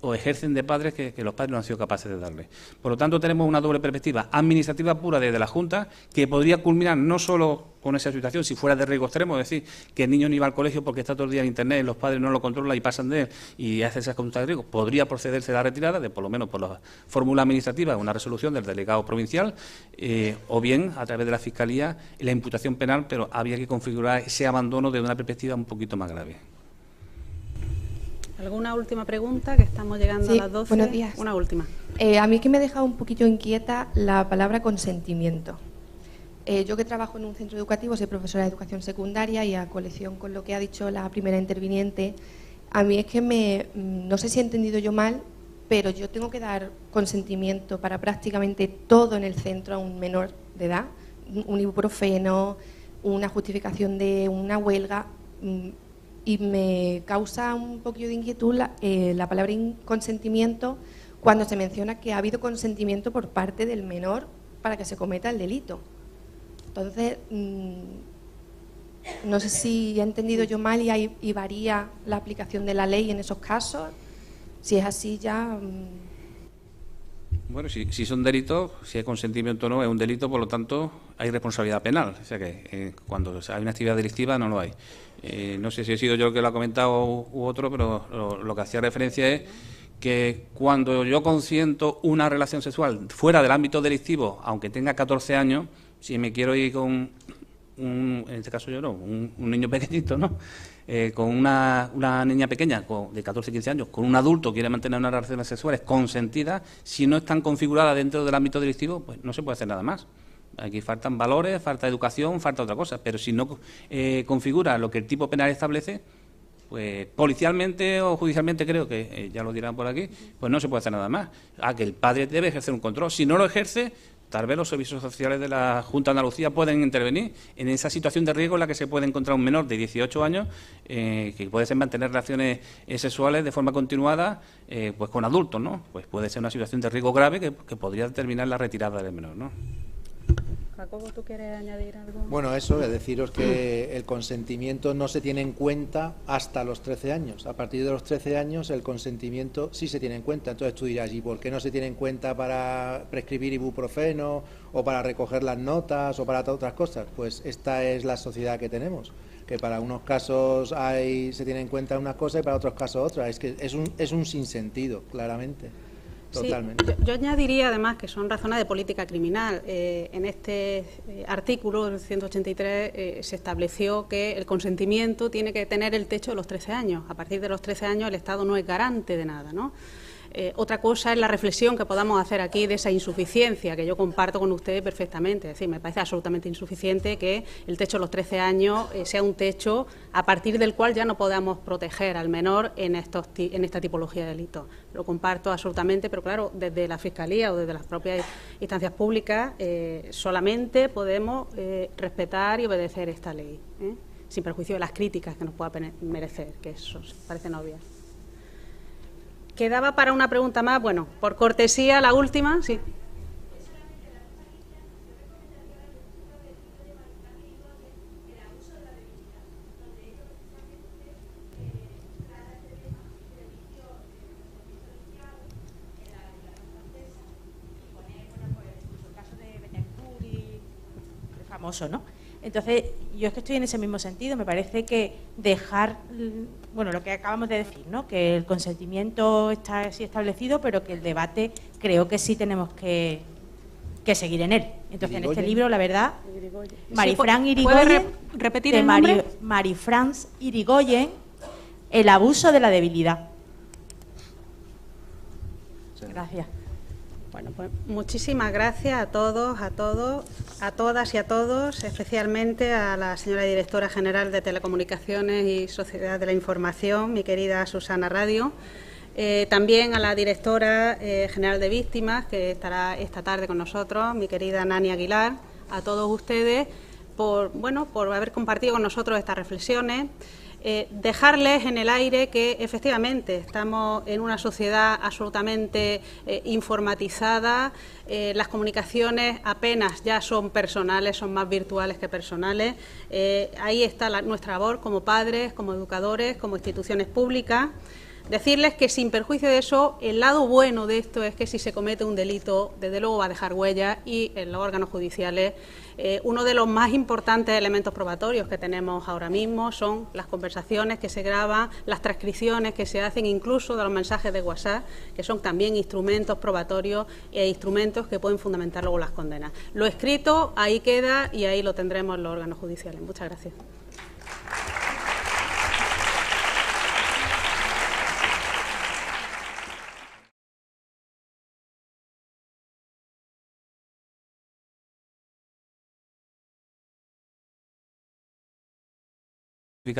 o ejercen de padres que los padres no han sido capaces de darle. Por lo tanto, tenemos una doble perspectiva administrativa pura desde la Junta, que podría culminar no solo con esa situación, si fuera de riesgo extremo, es decir, que el niño no iba al colegio porque está todo el día en Internet, los padres no lo controlan y pasan de él y hace esas conductas de riesgo, podría procederse a la retirada, por lo menos por la fórmula administrativa, una resolución del delegado provincial, o bien a través de la Fiscalía la imputación penal, pero habría que configurar ese abandono desde una perspectiva un poquito más grave. ¿Alguna última pregunta? Que estamos llegando a las 12. Buenos días. Una última. A mí es que me ha dejado un poquillo inquieta la palabra consentimiento. Yo que trabajo en un centro educativo, soy profesora de educación secundaria y a colección con lo que ha dicho la primera interviniente, a mí es que no sé si he entendido yo mal, pero yo tengo que dar consentimiento para prácticamente todo en el centro a un menor de edad, un ibuprofeno, una justificación de una huelga. y me causa un poquillo de inquietud la palabra consentimiento cuando se menciona que ha habido consentimiento por parte del menor para que se cometa el delito. Entonces, no sé si he entendido yo mal y varía la aplicación de la ley en esos casos. Si es así, ya... Bueno, si son delitos, si hay consentimiento o no, es un delito, por lo tanto, hay responsabilidad penal. O sea que cuando hay una actividad delictiva no lo hay. No sé si he sido yo el que lo ha comentado u otro, pero lo que hacía referencia es que cuando yo consiento una relación sexual fuera del ámbito delictivo, aunque tenga 14 años, si me quiero ir con en este caso yo no, un niño pequeñito, ¿no? Con una niña pequeña de 14, 15 años, con un adulto quiere mantener unas relaciones sexuales consentidas, si no están configuradas dentro del ámbito delictivo, pues no se puede hacer nada más. Aquí faltan valores, falta educación, falta otra cosa, pero si no configura lo que el tipo penal establece, pues policialmente o judicialmente, creo que ya lo dirán por aquí, pues no se puede hacer nada más. Que el padre debe ejercer un control. Si no lo ejerce, tal vez los servicios sociales de la Junta de Andalucía pueden intervenir en esa situación de riesgo en la que se puede encontrar un menor de 18 años que puede ser mantener relaciones sexuales de forma continuada pues con adultos, ¿no? Pues puede ser una situación de riesgo grave que podría determinar la retirada del menor, ¿no? Jacobo, ¿tú quieres añadir algo? Bueno, eso, es deciros que el consentimiento no se tiene en cuenta hasta los 13 años. A partir de los 13 años el consentimiento sí se tiene en cuenta. Entonces tú dirás, ¿y por qué no se tiene en cuenta para prescribir ibuprofeno o para recoger las notas o para otras cosas? Pues esta es la sociedad que tenemos, que para unos casos se tiene en cuenta unas cosas y para otros casos otras. Es que es un sinsentido, claramente. Totalmente. Sí, yo añadiría además que son razones de política criminal. En este artículo del 183 se estableció que el consentimiento tiene que tener el techo de los 13 años. A partir de los 13 años el Estado no es garante de nada, ¿no? Otra cosa es la reflexión que podamos hacer aquí de esa insuficiencia, que yo comparto con ustedes perfectamente. Es decir, me parece absolutamente insuficiente que el techo de los 13 años sea un techo a partir del cual ya no podamos proteger al menor en esta tipología de delitos. Lo comparto absolutamente, pero claro, desde la Fiscalía o desde las propias instancias públicas solamente podemos respetar y obedecer esta ley, sin perjuicio de las críticas que nos pueda merecer, que eso parecen obvias. Quedaba para una pregunta más, bueno, por cortesía, la última, sí. Famoso, ¿no? Entonces, yo es que estoy en ese mismo sentido. Me parece que dejar, bueno, lo que acabamos de decir, ¿no? Que el consentimiento está así establecido, pero que el debate creo que sí tenemos que seguir en él. Entonces, en este libro, la verdad, Marifran Irigoyen, ¿puede repetir el nombre? Marifran Irigoyen, el abuso de la debilidad. Gracias. Bueno, pues muchísimas gracias a todos, a todas y a todos, especialmente a la señora directora general de Telecomunicaciones y Sociedad de la Información, mi querida Susana Radio, también a la directora general de Víctimas, que estará esta tarde con nosotros, mi querida Nani Aguilar, a todos ustedes por haber compartido con nosotros estas reflexiones. Dejarles en el aire que efectivamente estamos en una sociedad absolutamente informatizada, las comunicaciones apenas ya son personales, son más virtuales que personales. Ahí está nuestra labor como padres, como educadores, como instituciones públicas. Decirles que sin perjuicio de eso, el lado bueno de esto es que si se comete un delito, desde luego va a dejar huellas y en los órganos judiciales uno de los más importantes elementos probatorios que tenemos ahora mismo son las conversaciones que se graban, las transcripciones que se hacen incluso de los mensajes de WhatsApp, que son también instrumentos probatorios e instrumentos que pueden fundamentar luego las condenas. Lo escrito ahí queda y ahí lo tendremos en los órganos judiciales. Muchas gracias.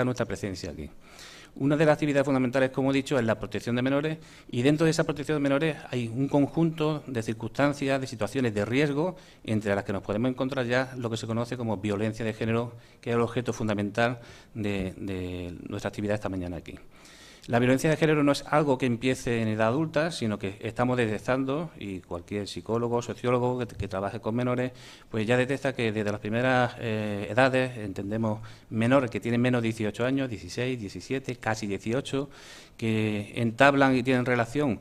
Nuestra presencia aquí. Una de las actividades fundamentales, como he dicho, es la protección de menores, y dentro de esa protección de menores hay un conjunto de circunstancias, de situaciones de riesgo, entre las que nos podemos encontrar ya lo que se conoce como violencia de género, que es el objeto fundamental de nuestra actividad esta mañana aquí. La violencia de género no es algo que empiece en edad adulta, sino que estamos detectando, y cualquier psicólogo, sociólogo que trabaje con menores, pues ya detecta que desde las primeras edades, entendemos menores que tienen menos de 18 años, 16, 17, casi 18, que entablan y tienen relación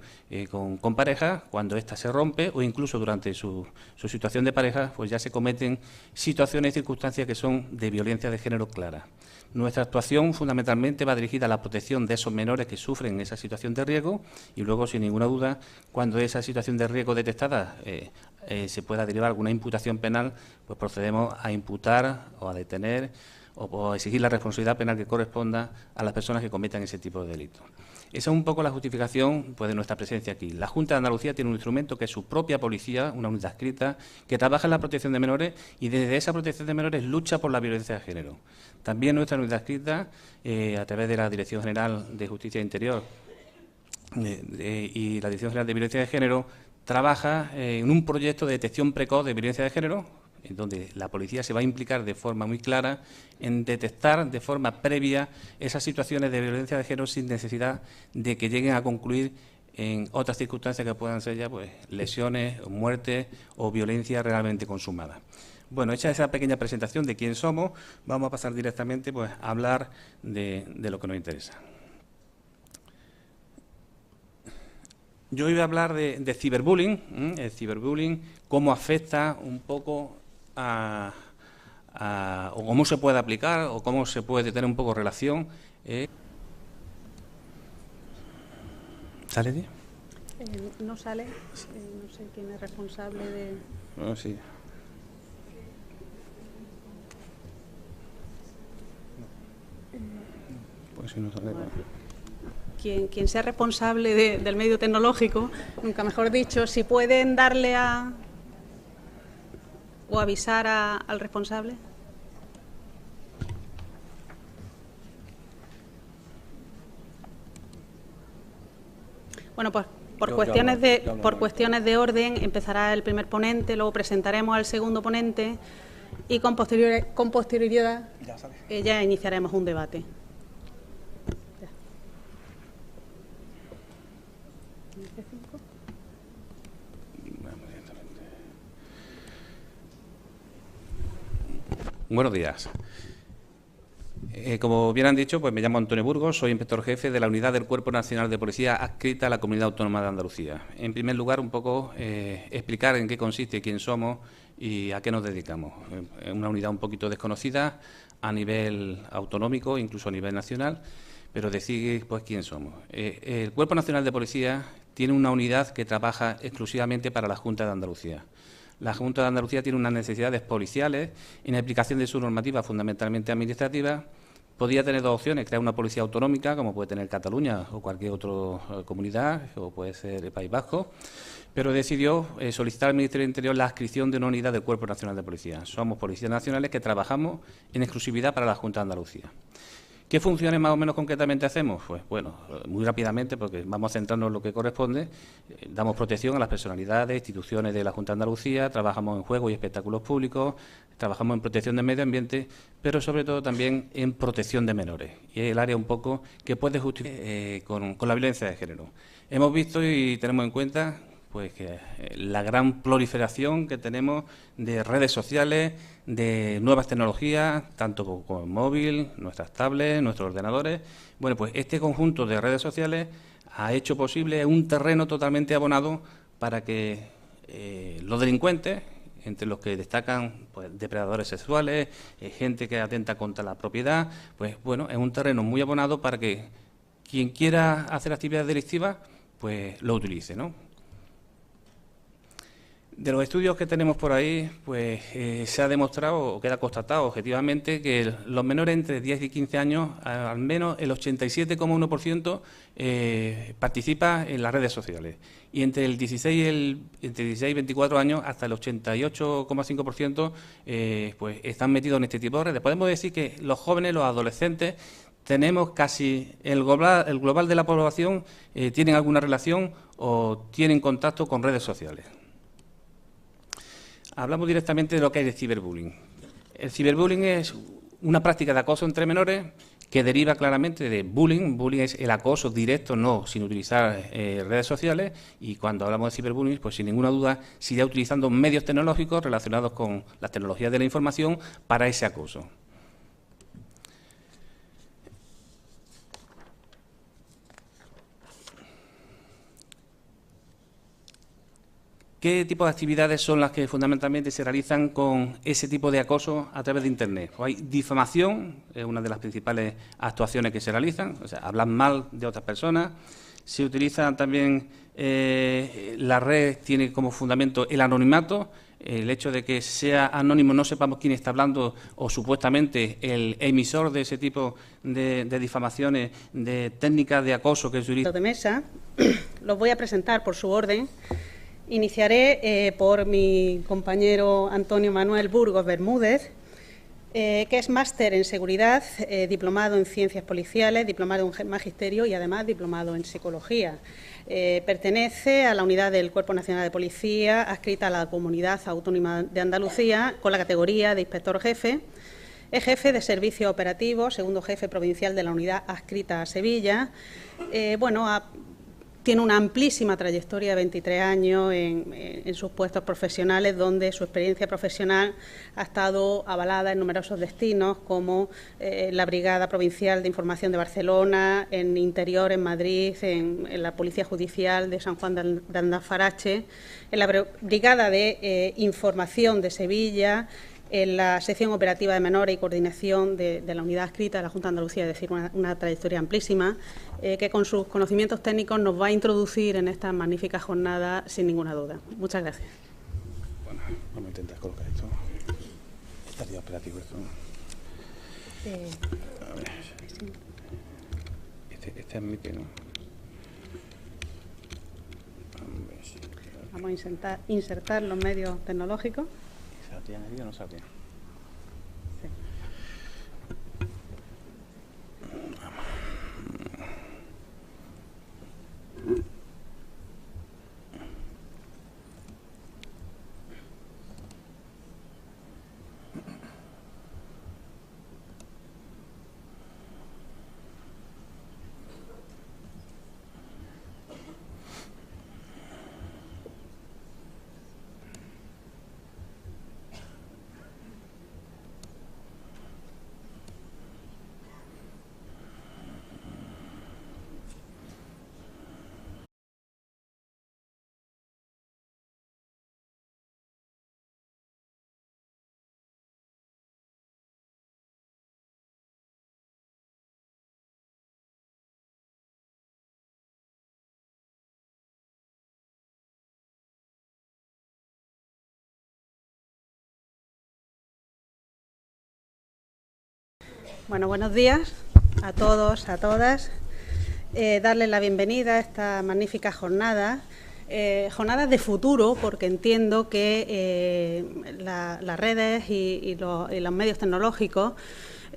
con pareja, cuando ésta se rompe o incluso durante su situación de pareja, pues ya se cometen situaciones y circunstancias que son de violencia de género clara. Nuestra actuación fundamentalmente va dirigida a la protección de esos menores que sufren esa situación de riesgo y luego, sin ninguna duda, cuando esa situación de riesgo detectada se pueda derivar alguna imputación penal, pues procedemos a imputar o a detener o a exigir la responsabilidad penal que corresponda a las personas que cometan ese tipo de delitos. Esa es un poco la justificación, pues, de nuestra presencia aquí. La Junta de Andalucía tiene un instrumento que es su propia policía, una unidad adscrita, que trabaja en la protección de menores y desde esa protección de menores lucha por la violencia de género. También nuestra unidad adscrita, a través de la Dirección General de Justicia e Interior y la Dirección General de Violencia de Género, trabaja en un proyecto de detección precoz de violencia de género, en donde la policía se va a implicar de forma muy clara en detectar de forma previa esas situaciones de violencia de género sin necesidad de que lleguen a concluir en otras circunstancias que puedan ser ya, pues, lesiones, muertes o violencia realmente consumada. Bueno, hecha esa pequeña presentación de quién somos, vamos a pasar directamente, pues, a hablar de lo que nos interesa. Yo hoy voy a hablar de ciberbullying, el ciberbullying, cómo afecta un poco o cómo se puede aplicar o cómo se puede tener un poco relación. ¿Sale, tío? No sale, no sé quién es responsable de... No, sí. Pues si no sale... Quien sea responsable del medio tecnológico, nunca mejor dicho, si pueden darle o avisar al responsable. Bueno, pues por cuestiones de orden empezará el primer ponente, luego presentaremos al segundo ponente y con posterioridad ya iniciaremos un debate. Buenos días. Como bien han dicho, pues me llamo Antonio Burgos, soy inspector jefe de la Unidad del Cuerpo Nacional de Policía adscrita a la Comunidad Autónoma de Andalucía. En primer lugar, un poco explicar en qué consiste, quién somos y a qué nos dedicamos. Es una unidad un poquito desconocida a nivel autonómico, incluso a nivel nacional, pero decir, pues, quién somos. El Cuerpo Nacional de Policía tiene una unidad que trabaja exclusivamente para la Junta de Andalucía. La Junta de Andalucía tiene unas necesidades policiales en aplicación de su normativa fundamentalmente administrativa. Podría tener dos opciones: crear una policía autonómica, como puede tener Cataluña o cualquier otra comunidad, o puede ser el País Vasco, pero decidió solicitar al Ministerio del Interior la adscripción de una unidad del Cuerpo Nacional de Policía. Somos policías nacionales que trabajamos en exclusividad para la Junta de Andalucía. ¿Qué funciones más o menos concretamente hacemos? Pues bueno, muy rápidamente, porque vamos a centrarnos en lo que corresponde. Damos protección a las personalidades, instituciones de la Junta de Andalucía, trabajamos en juegos y espectáculos públicos, trabajamos en protección del medio ambiente, pero sobre todo también en protección de menores. Y es el área un poco que puede justificar con la violencia de género. Hemos visto y tenemos en cuenta, pues, que la gran proliferación que tenemos de redes sociales, de nuevas tecnologías, tanto con el móvil, nuestras tablets, nuestros ordenadores. Bueno, pues este conjunto de redes sociales ha hecho posible un terreno totalmente abonado para que los delincuentes, entre los que destacan, pues, depredadores sexuales, gente que atenta contra la propiedad, pues bueno, es un terreno muy abonado para que quien quiera hacer actividades delictivas, pues lo utilice, ¿no? De los estudios que tenemos por ahí, pues se ha demostrado o queda constatado objetivamente que los menores entre 10 y 15 años, al menos el 87,1% participa en las redes sociales. Y entre el 16 y 24 años, hasta el 88,5% pues están metidos en este tipo de redes. Podemos decir que los jóvenes, los adolescentes, tenemos casi el global de la población, tienen alguna relación o tienen contacto con redes sociales. Hablamos directamente de lo que es el ciberbullying. El ciberbullying es una práctica de acoso entre menores que deriva claramente de bullying. Bullying es el acoso directo, no sin utilizar redes sociales, y cuando hablamos de ciberbullying, pues sin ninguna duda se irá utilizando medios tecnológicos relacionados con las tecnologías de la información para ese acoso. ¿Qué tipo de actividades son las que fundamentalmente se realizan con ese tipo de acoso a través de Internet? Pues hay difamación, es una de las principales actuaciones que se realizan, o sea, hablar mal de otras personas. Se utiliza también, la red tiene como fundamento el anonimato, el hecho de que sea anónimo, no sepamos quién está hablando o supuestamente el emisor de ese tipo de difamaciones, de técnicas de acoso que se utilizan. De mesa, los voy a presentar por su orden. Iniciaré por mi compañero Antonio Manuel Burgos Bermúdez, que es máster en seguridad, diplomado en ciencias policiales, diplomado en magisterio y además diplomado en psicología. Pertenece a la unidad del Cuerpo Nacional de Policía, adscrita a la Comunidad Autónoma de Andalucía, con la categoría de inspector jefe. Es jefe de servicio operativo, segundo jefe provincial de la unidad adscrita a Sevilla. Tiene una amplísima trayectoria de 23 años en sus puestos profesionales, donde su experiencia profesional ha estado avalada en numerosos destinos, como la Brigada Provincial de Información de Barcelona, en Interior en Madrid, en la Policía Judicial de San Juan de Andafarache, en la Brigada de Información de Sevilla, en la sección operativa de menores y coordinación de la unidad adscrita de la Junta de Andalucía, es decir, una trayectoria amplísima, que con sus conocimientos técnicos nos va a introducir en esta magnífica jornada sin ninguna duda. Muchas gracias. Bueno, vamos a intentar colocar esto. Estaría operativo esto. A ver. Este es mi pelo. Vamos a insertar los medios tecnológicos. ¿Saltían ahí o no saltían? Sí. Bueno, buenos días a todos, a todas. Darles la bienvenida a esta magnífica jornada. Jornadas de futuro, porque entiendo que las redes y los medios tecnológicos,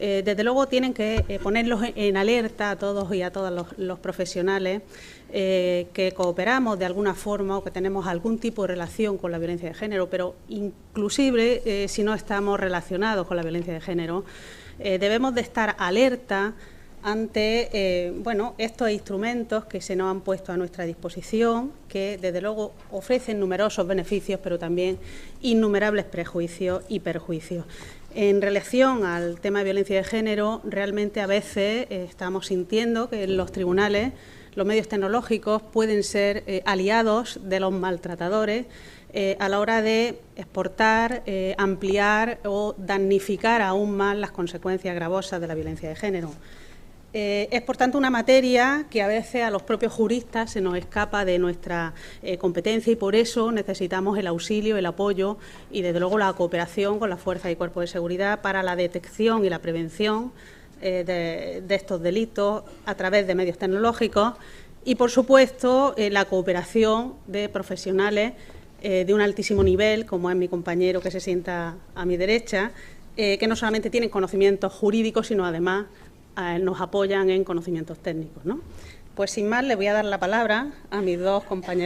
desde luego, tienen que ponerlos en alerta a todos y a todas los profesionales que cooperamos de alguna forma o que tenemos algún tipo de relación con la violencia de género, pero inclusive si no estamos relacionados con la violencia de género, debemos de estar alerta ante estos instrumentos que se nos han puesto a nuestra disposición, que desde luego ofrecen numerosos beneficios, pero también innumerables prejuicios y perjuicios. En relación al tema de violencia de género, realmente a veces estamos sintiendo que en los tribunales los medios tecnológicos pueden ser aliados de los maltratadores a la hora de exportar, ampliar o damnificar aún más las consecuencias gravosas de la violencia de género. Es, por tanto, una materia que a veces a los propios juristas se nos escapa de nuestra competencia y por eso necesitamos el auxilio, el apoyo y, desde luego, la cooperación con las fuerzas y cuerpos de seguridad para la detección y la prevención de estos delitos a través de medios tecnológicos y, por supuesto, la cooperación de profesionales de un altísimo nivel, como es mi compañero que se sienta a mi derecha, que no solamente tienen conocimientos jurídicos, sino además nos apoyan en conocimientos técnicos, ¿no? Pues sin más, le voy a dar la palabra a mis dos compañeros